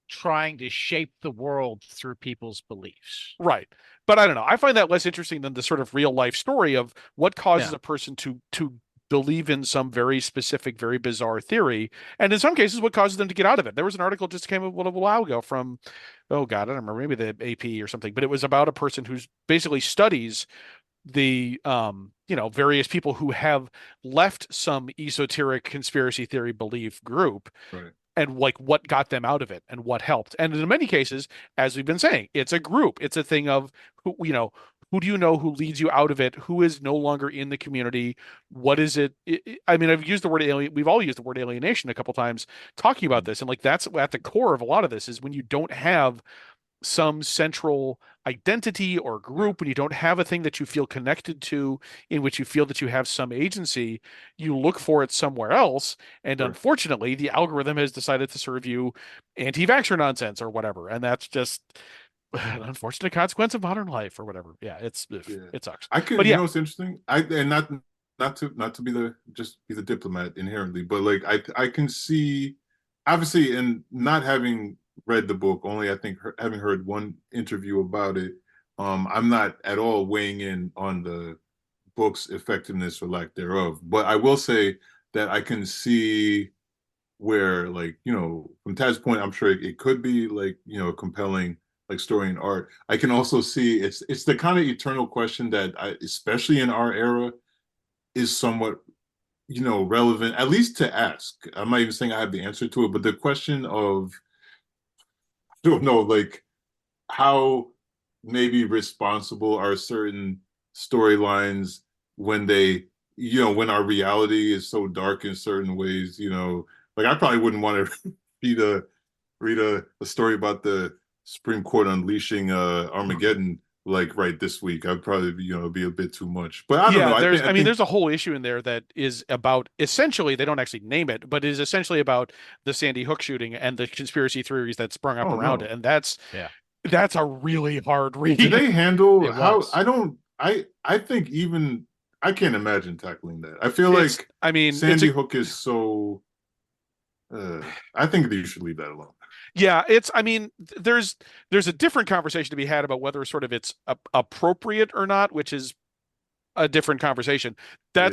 trying to shape the world through people's beliefs. right. But I don't know. I find that less interesting than the sort of real life story of what causes Yeah. a person to believe in some very specific, very bizarre theory, and in some cases, what causes them to get out of it. There was an article just came a little while ago from, oh God, I don't remember, maybe the AP or something, but it was about a person who's basically studies the various people who have left some esoteric conspiracy theory belief group Right. and like what got them out of it and what helped. And in many cases, as we've been saying, it's a group. It's a thing of Who do you know who leads you out of it? Who is no longer in the community? What is it? I mean, I've used the word alien. We've all used the word alienation a couple times talking about this. And like that's at the core of a lot of this is when you don't have some central identity or group, when you don't have a thing that you feel connected to, in which you feel that you have some agency, you look for it somewhere else. And Sure. unfortunately, the algorithm has decided to serve you anti-vaxxer nonsense or whatever. And that's just an unfortunate consequence of modern life or whatever. Yeah, Yeah. it sucks. I could, But you yeah, know, what's interesting. And not to be the just be the diplomat inherently, but like I can see, obviously, and not having read the book, only I think having heard one interview about it, I'm not at all weighing in on the book's effectiveness or lack thereof. But I will say that I can see where, like, you know, from Tad's point, I'm sure it could be like, you know, a compelling like story and art. I can also see it's the kind of eternal question that especially in our era, is somewhat, you know, relevant, at least to ask. I'm not even saying I have the answer to it, but the question of, I don't know, like how maybe responsible are certain storylines when they, you know, when our reality is so dark in certain ways, you know, like I probably wouldn't want to read a story about the Supreme Court unleashing Armageddon like right this week. I'd probably be, you know, be a bit too much. But I don't know. yeah, I I mean, think there's a whole issue in there that is about essentially, they don't actually name it, but is essentially about the Sandy Hook shooting and the conspiracy theories that sprung up oh around it. no. And Yeah. that's a really hard Did read. they handle It how was. I don't I think even I can't imagine tackling that. I feel It's, like I mean, it's a, Sandy Hook is so I think that you should leave that alone. yeah, it's, I mean, there's a different conversation to be had about whether sort of it's appropriate or not, which is a different conversation. Yeah.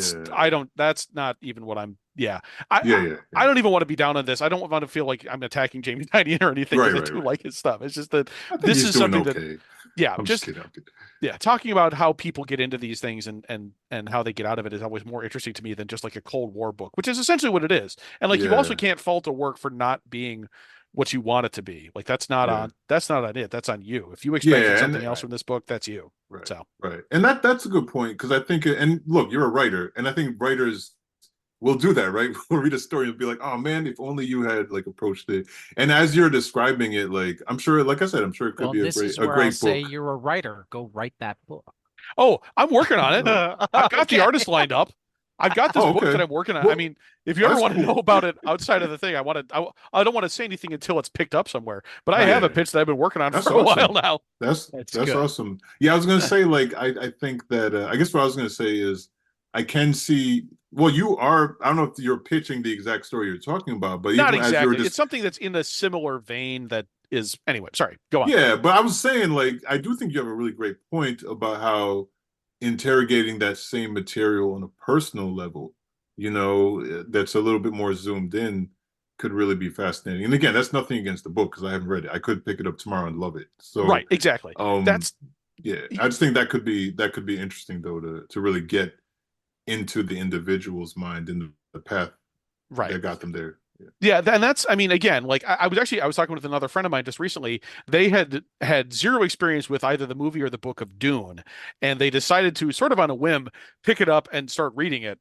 That's not even what I'm, yeah. Yeah, yeah, I yeah. don't even want to be down on this. I don't want to feel like I'm attacking Jamie Dinan or anything Right, because I right, do right. like his stuff. It's just that I think this he's is doing something that, okay. yeah, I'm just just, kidding. I'm kidding. yeah, talking about how people get into these things and how they get out of it is always more interesting to me than just like a Cold War book, which is essentially what it is. And like you also Yeah, can't fault a work for not being what you want it to be. Like yeah. that's not on it. That's on you. If you expected Yeah, and something else from this book, that's you. right, So right. And that's a good point because I think and look, you're a writer, and I think writers will do that, right? We'll read a story and be like, "Oh man, if only you had like approached it." And as you're describing it, like I'm sure, like I said, I'm sure it could Well, be this is a where I'll great say book. you're a writer. Go write that book. oh, I'm working on it. I've got the Okay. artist lined up. I've got this Oh, book that okay. I'm working on. I Well, mean, if you ever that's want to know cool. about it outside of the thing, I don't want to say anything until it's picked up somewhere. But I have a Yeah, pitch that I've been working on that's for a while awesome. now. That's That's good. awesome. Yeah, I was gonna say like I think that I guess what I was gonna say is I can see. Well, you are. I don't know if you're pitching the exact story you're talking about, but Not even as you're exactly. It's just something that's in a similar vein that is anyway, sorry, go on. yeah. But I was saying like I do think you have a really great point about how interrogating that same material on a personal level, you know, that's a little bit more zoomed in, could really be fascinating. And again, that's nothing against the book because I haven't read it. I could pick it up tomorrow and love it. So, Right, exactly. um, That's yeah, I just think that could be interesting though to really get into the individual's mind and the path right. that got them there. Yeah. Yeah, and that's, I mean, again, like I was talking with another friend of mine just recently. They had zero experience with either the movie or the book of Dune, and they decided to sort of on a whim pick it up and start reading it.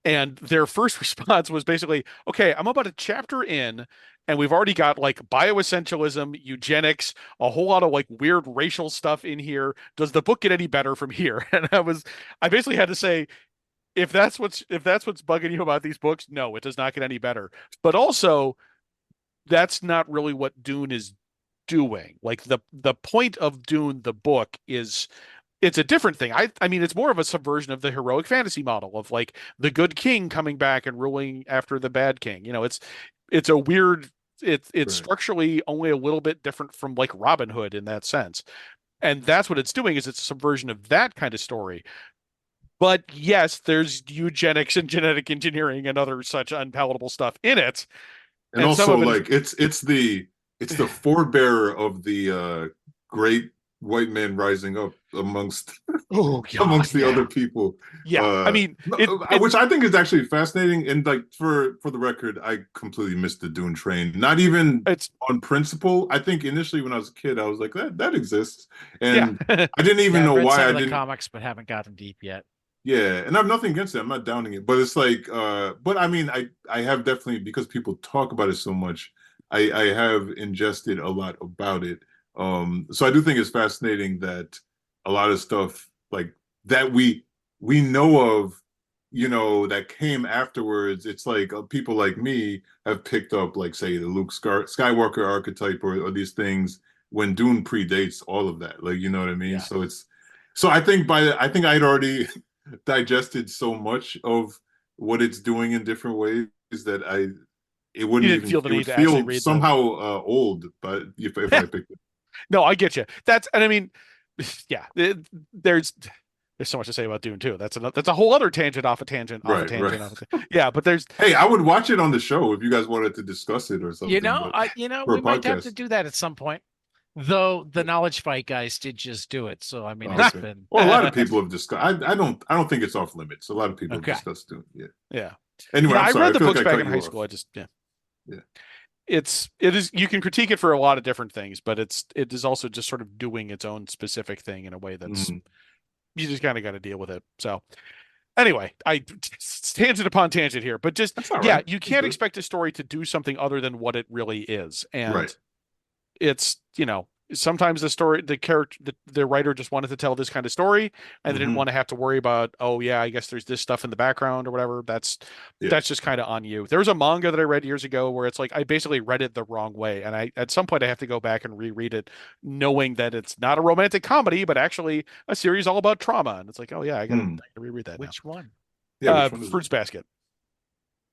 And their first response was basically, "Okay, I'm about a chapter in, and we've already got like bioessentialism, eugenics, a whole lot of like weird racial stuff in here. Does the book get any better from here?" And I basically had to say, if that's what's bugging you about these books, no, it does not get any better. But also, that's not really what Dune is doing. Like the point of Dune, the book, is it's a different thing. I mean, it's more of a subversion of the heroic fantasy model of like the good king coming back and ruling after the bad king. You know, it's a weird it's Right. structurally only a little bit different from like Robin Hood in that sense. And that's what it's doing is it's a subversion of that kind of story. But yes, there's eugenics and genetic engineering and other such unpalatable stuff in it. And And some also of it is like it's the forebearer of the great white man rising up amongst Oh God, amongst the yeah. other people. Yeah, I mean, Which I think is actually fascinating. And like for the record, I completely missed the Dune train. Not even it's on principle. I think initially when I was a kid, I was like, that exists, yeah. and I didn't even Yeah, I've know read why some I of the didn't. comics, but haven't gotten deep yet. Yeah, and I have nothing against it. I'm not downing it, but it's like, but I mean, I have definitely, because people talk about it so much, I have ingested a lot about it. So I do think it's fascinating that a lot of stuff like that we know of, that came afterwards. It's like people like me have picked up, like, say, the Luke Skywalker archetype, or these things when Dune predates all of that. Like, you know what I mean? Yeah. So I think I'd already digested so much of what it's doing in different ways that it You wouldn't didn't even feel the it would need to actually feel read the. somehow old, but if I picked it. No, I get you. And I mean, yeah, there's so much to say about Dune too. That's a whole other tangent off a tangent off a Right, tangent right. off a yeah, but there's Hey, I would watch it on the show if you guys wanted to discuss it or something, but for a We might have to podcast. do that at some point. Though the Knowledge Fight guys did just do it, so I mean, Oh, it's okay. been Well, a lot of people have discussed. I don't think it's off limits. A lot of people have okay. discussed doing it. Yeah. yeah. Anyway, Yeah, I'm I sorry. read I the feel like books I back cut in you high off. school. I just yeah. Yeah. It is you can critique it for a lot of different things, but it is also just sort of doing its own specific thing in a way that's Mhm. you just kind of got to deal with it. So anyway, I tangent upon tangent here, but just That's all yeah, right. you That's can't good. expect a story to do something other than what it really is. And Right. it's, sometimes the writer just wanted to tell this kind of story and they didn't Hmm. want to have to worry about, oh yeah, I guess there's this stuff in the background or whatever. That's Yeah. that's just kind of on you. There was a manga that I read years ago where it's like I basically read it the wrong way. And I at some point I have to go back and reread it, knowing that it's not a romantic comedy, but actually a series all about trauma. And it's like, oh yeah, I gotta Hmm. reread that now. Which one? Yeah. Which one is it? Fruits Basket.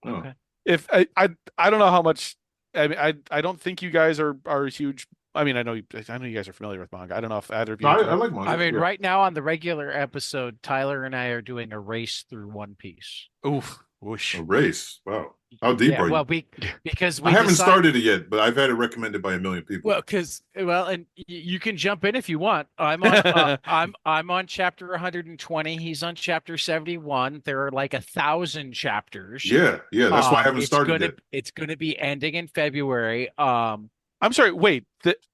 Oh. Okay. If I don't know how much. I mean, I don't think you guys are huge. I mean, I know you guys are familiar with manga. I don't know if either of No, you I have. like I manga. mean, Yeah. right now on the regular episode, Tyler and I are doing a race through One Piece. Oof, A whoosh. race. Wow. How deep Yeah, are well, you? because I we haven't decided. started it yet, but I've had it recommended by a million people. And you can jump in if you want. I'm on chapter 120. He's on chapter 71. There are like 1,000 chapters. Yeah, yeah. That's why I haven't It's started yet. gonna be ending in February. I'm sorry. Wait,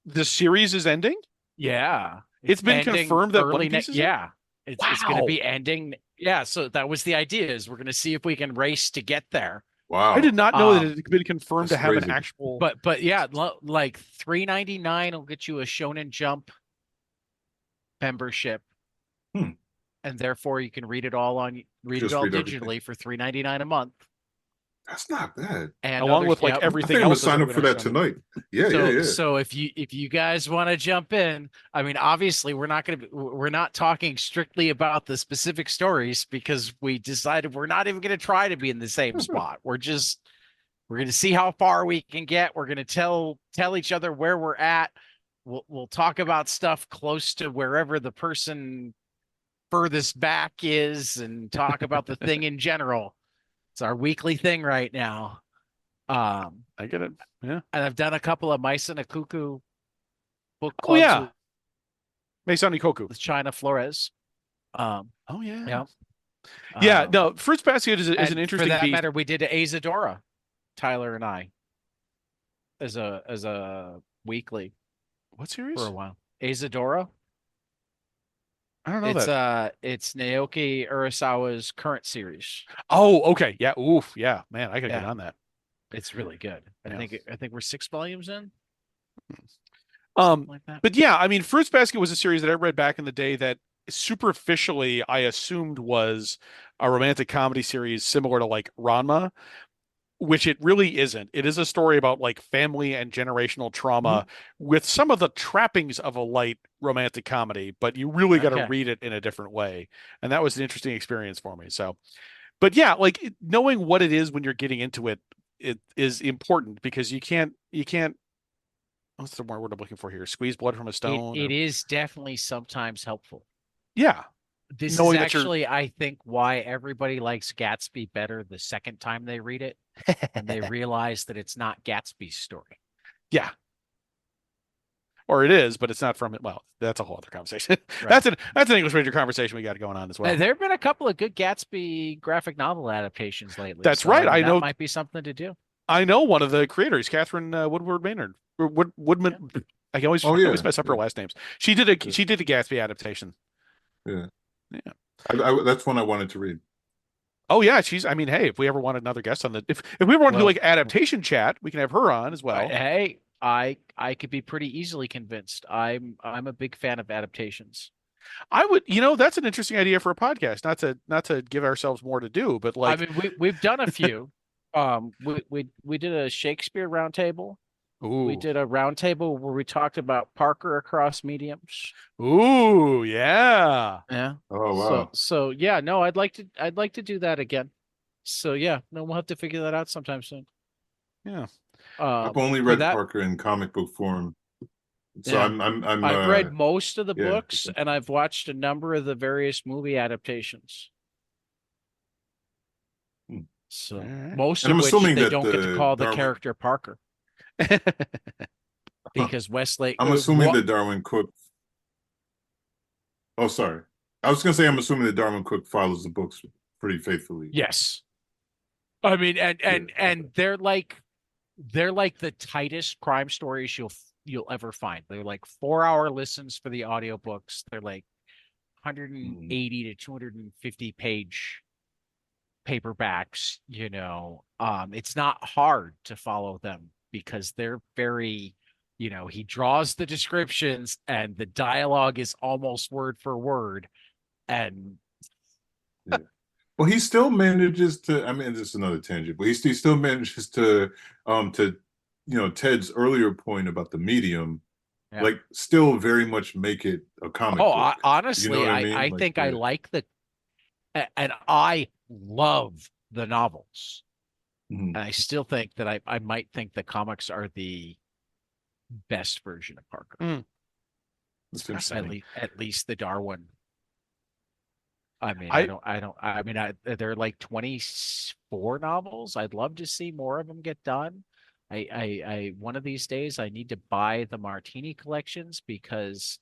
the series is ending? Yeah, It's been ending confirmed that early One Piece next. is in? Yeah, it's gonna Wow. be ending. Yeah, so that was the idea. Is we're gonna see if we can race to get there. I did Wow, not know that it had been confirmed that's to have an crazy. actual. But yeah, like $3.99 will get you a Shonen Jump membership, Hmm. and therefore you can read it all Just read everything. digitally for $3.99 a month. That's not bad. And Along others, with like yeah. I everything think I'm gonna else that's sign ever up been for on that Shonen. tonight. Yeah, So yeah, yeah. so if you guys want to jump in, I mean, obviously we're not talking strictly about the specific stories because we decided we're not even going to try to be in the same spot. We're going to see how far we can get. We're going to tell each other where we're at. We'll talk about stuff close to wherever the person furthest back is and talk about the thing in general. It's our weekly thing right now. I get it. Yeah. And I've done a couple of Mice and a Cuckoo book Oh clubs yeah. Meisani Koku. with China Flores. Um, Oh yeah. yeah. Yeah. No, Fruits Basket is an and for interesting that beast. matter, we did Azadora, Tyler and I, as a weekly What series? for a while. Azadora. I don't know that. It's Naoki Urasawa's current series. Oh, okay. Yeah. Oof. Yeah. Man, I gotta get Yeah. on that. It's really good. Yeah. I think we're 6 volumes in. Um, Like that. but yeah, I mean, Fruits Basket was a series that I read back in the day that superficially I assumed was a romantic comedy series similar to like Ranma, which it really isn't. It is a story about like family and generational trauma with some of the trappings of a light romantic comedy, but you really got to Okay. read it in a different way. And that was an interesting experience for me. So, but yeah, like knowing what it is when you're getting into it, it is important because you can't, what's the word I'm looking for here? Squeeze blood from a stone. It is definitely sometimes helpful. Yeah. This is Knowing that you're- actually, I think, why everybody likes Gatsby better the second time they read it, and they realize that it's not Gatsby's story. Yeah. or it is, but it's not from it. Well, that's a whole other conversation. Right. That's an English major conversation we got going on as well. There have been a couple of good Gatsby graphic novel adaptations lately, That's so I right. mean that might be something to do. I know one of the creators, Catherine Woodward Maynard. Woodman. Yeah. I always Oh I always yeah, mess up her yeah, last names. She did a yeah. she did a Gatsby adaptation. Yeah. Yeah. That's one I wanted to read. Oh yeah, she's. I mean, hey, if we ever want another guest on the, if we ever want to do Well, like adaptation chat, we can have her on as well. hey, I could be pretty easily convinced. I'm a big fan of adaptations. I would, that's an interesting idea for a podcast. Not to give ourselves more to do, but I like, mean, we've done a few. We did a Shakespeare roundtable. We ooh, did a roundtable where we talked about Parker across mediums. ooh, yeah, Yeah. Oh So wow. so yeah, no, I'd like to do that again. So yeah, no, we'll have to figure that out sometime soon. yeah. I've only For read that, Parker in comic book form, so yeah. I'm I've read most of the yeah. books and I've watched a number of the various movie adaptations. Hmm. All So right. most And of I'm which assuming they that don't get to the call the Darwin character Parker because Westlake I'm assuming that Darwin Cook. Oh, sorry. I was gonna say I'm assuming that Darwin Cook follows the books pretty faithfully. Yes. I mean, and Yeah. and and they're like the tightest crime stories you'll ever find. They're like 4-hour listens for the audiobooks. They're like Mhm. 180 to 250 page paperbacks, it's not hard to follow them because they're very, he draws the descriptions and the dialogue is almost word for word. And Yeah. Well, he still manages to. I mean, this is another tangent, but he still manages to Ted's earlier point about the medium, yeah. like still very much make it a comic Oh, book. You know honestly, what I I, mean? I Like, think I yeah. like and I love the novels. Mhm. And I still think that I might think the comics are the best version of Parker. Mm, That's At interesting. least, at least the Darwin. I mean, I they're like 24 novels. I'd love to see more of them get done. One of these days I need to buy the Martini collections because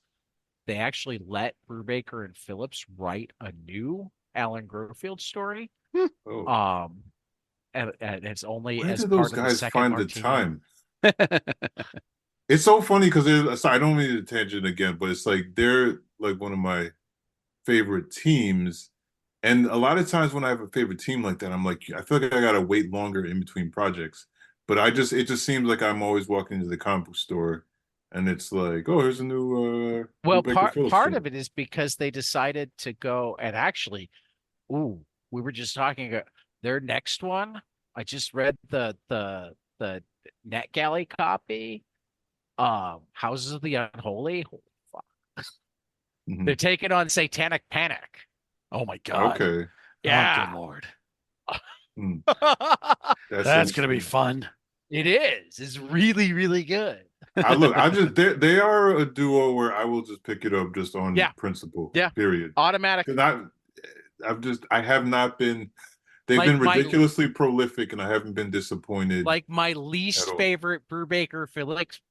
they actually let Brubaker and Phillips write a new Alan Grofield story. Oh, Um, and it's only where as do those part of the guys second find the Martini. time? It's so funny because I don't mean to tangent again, but it's like they're like one of my favorite teams. And a lot of times when I have a favorite team like that, I'm like, I feel like I gotta wait longer in between projects. But it just seems like I'm always walking into the comic book store and it's like, oh, here's a new Well, Baker part Phillips part of story. it is because they decided to go and actually, ooh, we were just talking their next one. I just read the NetGalley copy. Houses of the Unholy. Holy fuck. They're Mhm. taking on Satanic Panic. oh my God. Okay. Oh, good Yeah. Lord. Hmm. That's That's gonna be interesting. fun. It is. It's really, really good. I just they are a duo where I will just pick it up just on Yeah. principle, Yeah. period. Automatic. Because I have not been they've Like been my ridiculously prolific and I haven't been disappointed like my at least all. favorite Brubaker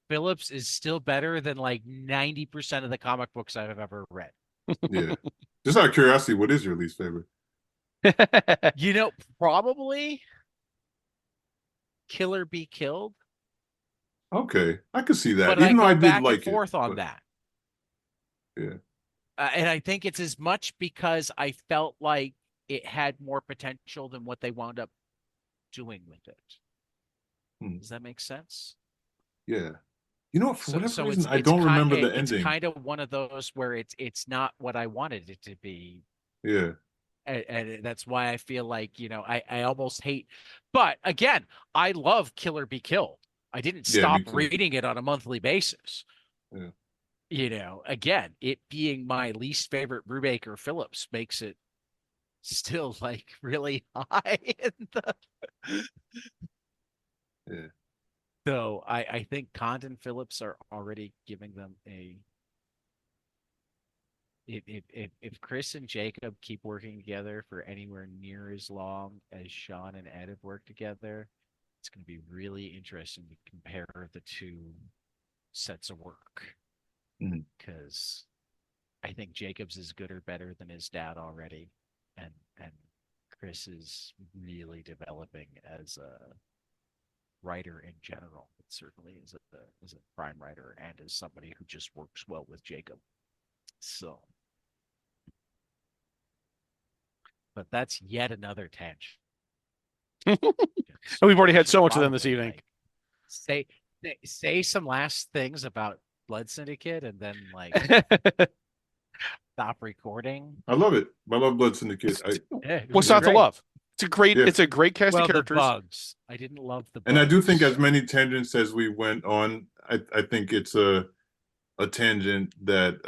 Phillips is still better than like 90% of the comic books I've ever read. Yeah. Just out of curiosity, what is your least favorite? You know, probably Killer Be Killed, Okay, I could see that. but I Even though I go did back and like it, forth on but that. yeah. And I think it's as much because I felt like it had more potential than what they wound up doing with it. Hmm. Does that make sense? Yeah. You know, for So whatever so reason, it's I it's don't kind remember the it's ending. kind of one of those where it's not what I wanted it to be. Yeah. And that's why I feel like, I almost hate, but again, I love Killer Be Killed. I didn't Yeah, stop me too. reading it on a monthly basis. Yeah. Again, it being my least favorite Brubaker Phillips makes it still like really high in the Yeah. so I think Condon Phillips are already giving them a if Chris and Jacob keep working together for anywhere near as long as Sean and Ed have worked together, it's going to be really interesting to compare the two sets of work. Mhm. because I think Jacobs is good or better than his dad already, and Chris is really developing as a writer in general, but certainly as a prime writer and as somebody who just works well with Jacob. So, but that's yet another tangent. And we've already We had should so much of them this probably, evening. like, say some last things about Blood Syndicate and then like stop recording. I love it. I love Blood Syndicate. Yeah, it What's was not to great. love? Yeah. It's a great cast of Well, the characters. bugs. I didn't love the bugs. And I do think as many tangents as we went on, I think it's a tangent that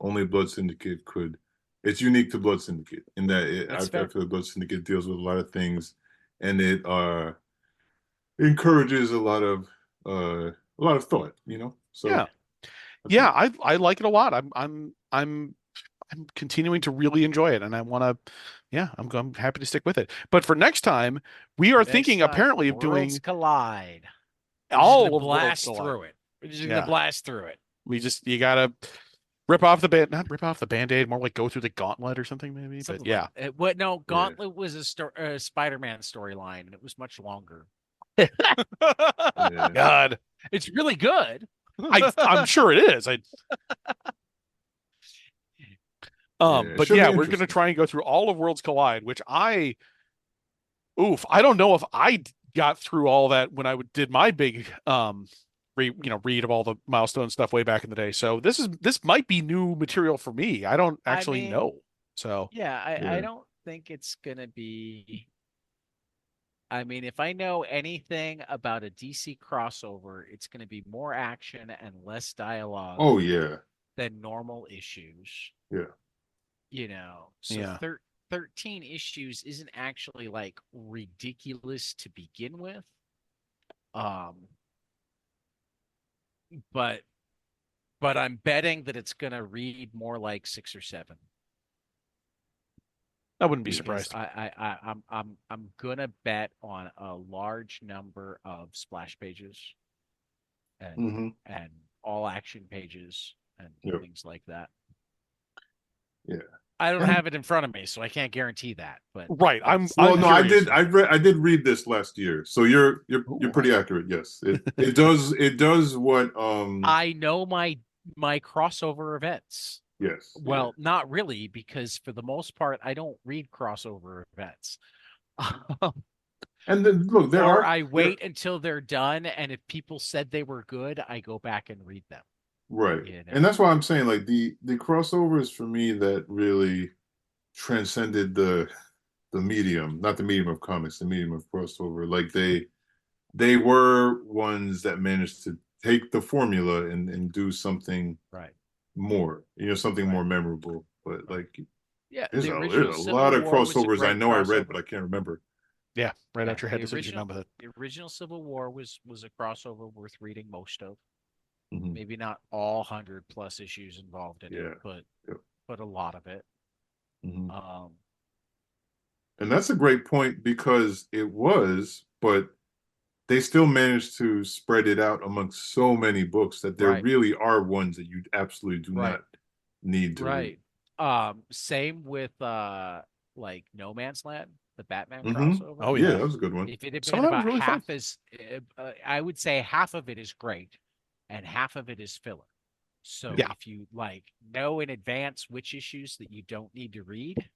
only Blood Syndicate could. It's unique to Blood Syndicate in that I That's fair. feel Blood Syndicate deals with a lot of things, and it encourages a lot of thought. So Yeah. that's Yeah, nice. I like it a lot. I'm continuing to really enjoy it, and I'm happy to stick with it. But for next time, we are Next thinking time, apparently of Worlds doing Collide. We're just gonna all of Worlds blast Collide. through it. We're just gonna Yeah, blast through it. you gotta not rip off the band-aid, more like go through the gauntlet or something maybe. But Something yeah, like that. What? No, Yeah. Gauntlet was a Spider-Man storyline, and it was much longer. Yeah. God, It's really good. I'm sure it is. Yeah, it But should be yeah, we're gonna interesting. try and go through all of Worlds Collide, which I don't know if I got through all that when I did my big read of all the milestone stuff way back in the day. So this might be new material for me. I don't I actually mean, know. So yeah, I Yeah. don't think it's gonna be. I mean, if I know anything about a DC crossover, it's going to be more action and less dialogue Oh yeah. than normal issues. Yeah. So yeah, 13 issues isn't actually like ridiculous to begin with. Um, but I'm betting that it's going to read more like 6 or 7. I wouldn't be Because Because surprised. I'm gonna bet on a large number of splash pages and hmm and all action pages and Yep. things like that. Yeah. I don't And have it in front of me, so I can't guarantee that. But Right. I'm well, I'm no, I curious. did. I did read this last year, so you're Ooh, pretty accurate. Yes, it does what I know my crossover events. yes, yeah. Well, not really, because for the most part, I don't read crossover events. And then look, Or I wait until they're done, and if people said they were good, I go back and read them. right, You and know, that's why I'm saying like the crossovers for me that really transcended the medium, not the medium of comics, the medium of crossover. Like they were ones that managed to take the formula and do something right, more, something right, more memorable. But right. like Yeah, there's the a original lot Civil of War was a crossovers I great know I read, but crossover. I can't remember. Yeah, right Yeah, out your head as soon as you're done with it. the original Civil War was a crossover worth reading most of. Mhm. Maybe not all 100+ issues involved in it, Yeah. but Yep. a lot of it. Mhm. Um, And that's a great point because it was, but they still managed to spread it out amongst so many books that there right, really are ones that you absolutely do right, not need to read. right. Same with like No Man's Land, the Batman Hmm. crossover. Oh Yeah, yeah, that was a good one. If it had some of been that was about really fun. half as, I would say half of it is great, and half of it is filler. So Yeah, if you like know in advance which issues that you don't need to read,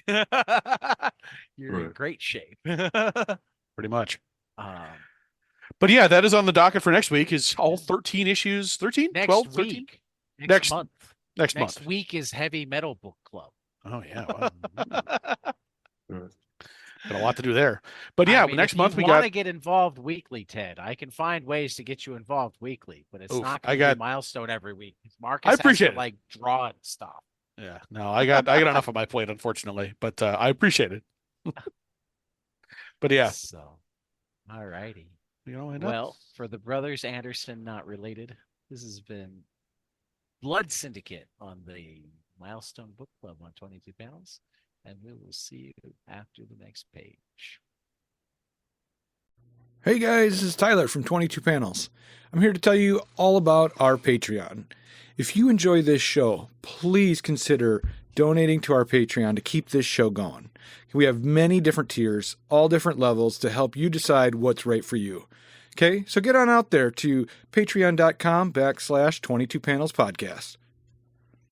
you're in Right. great shape. pretty much. um, But yeah, that is on the docket for next week. Is all yeah. 13 issues, 13, Next 12, 13? week, next Next month, next next month. week is Heavy Metal Book Club. Oh yeah, wow. Right. Got a lot to do there. But I yeah, mean, next if you month we want got to get involved weekly, Ted, I can find ways to get you involved weekly, but it's oof, not going to be Milestone every week. I Marcus has to appreciate it. like draw and stuff. Yeah, no, I got enough on my plate, unfortunately, but I appreciate it. But yeah, So, all righty. why not? Well, for the brothers Anderson, not related, this has been Blood Syndicate on the Milestone Book Club on 22 Panels, and we will see you after the next page. Hey guys, this is Tyler from 22 Panels. I'm here to tell you all about our Patreon. If you enjoy this show, please consider donating to our Patreon to keep this show going. We have many different tiers, all different levels to help you decide what's right for you. Okay, so get on out there to patreon.com/22panelspodcast.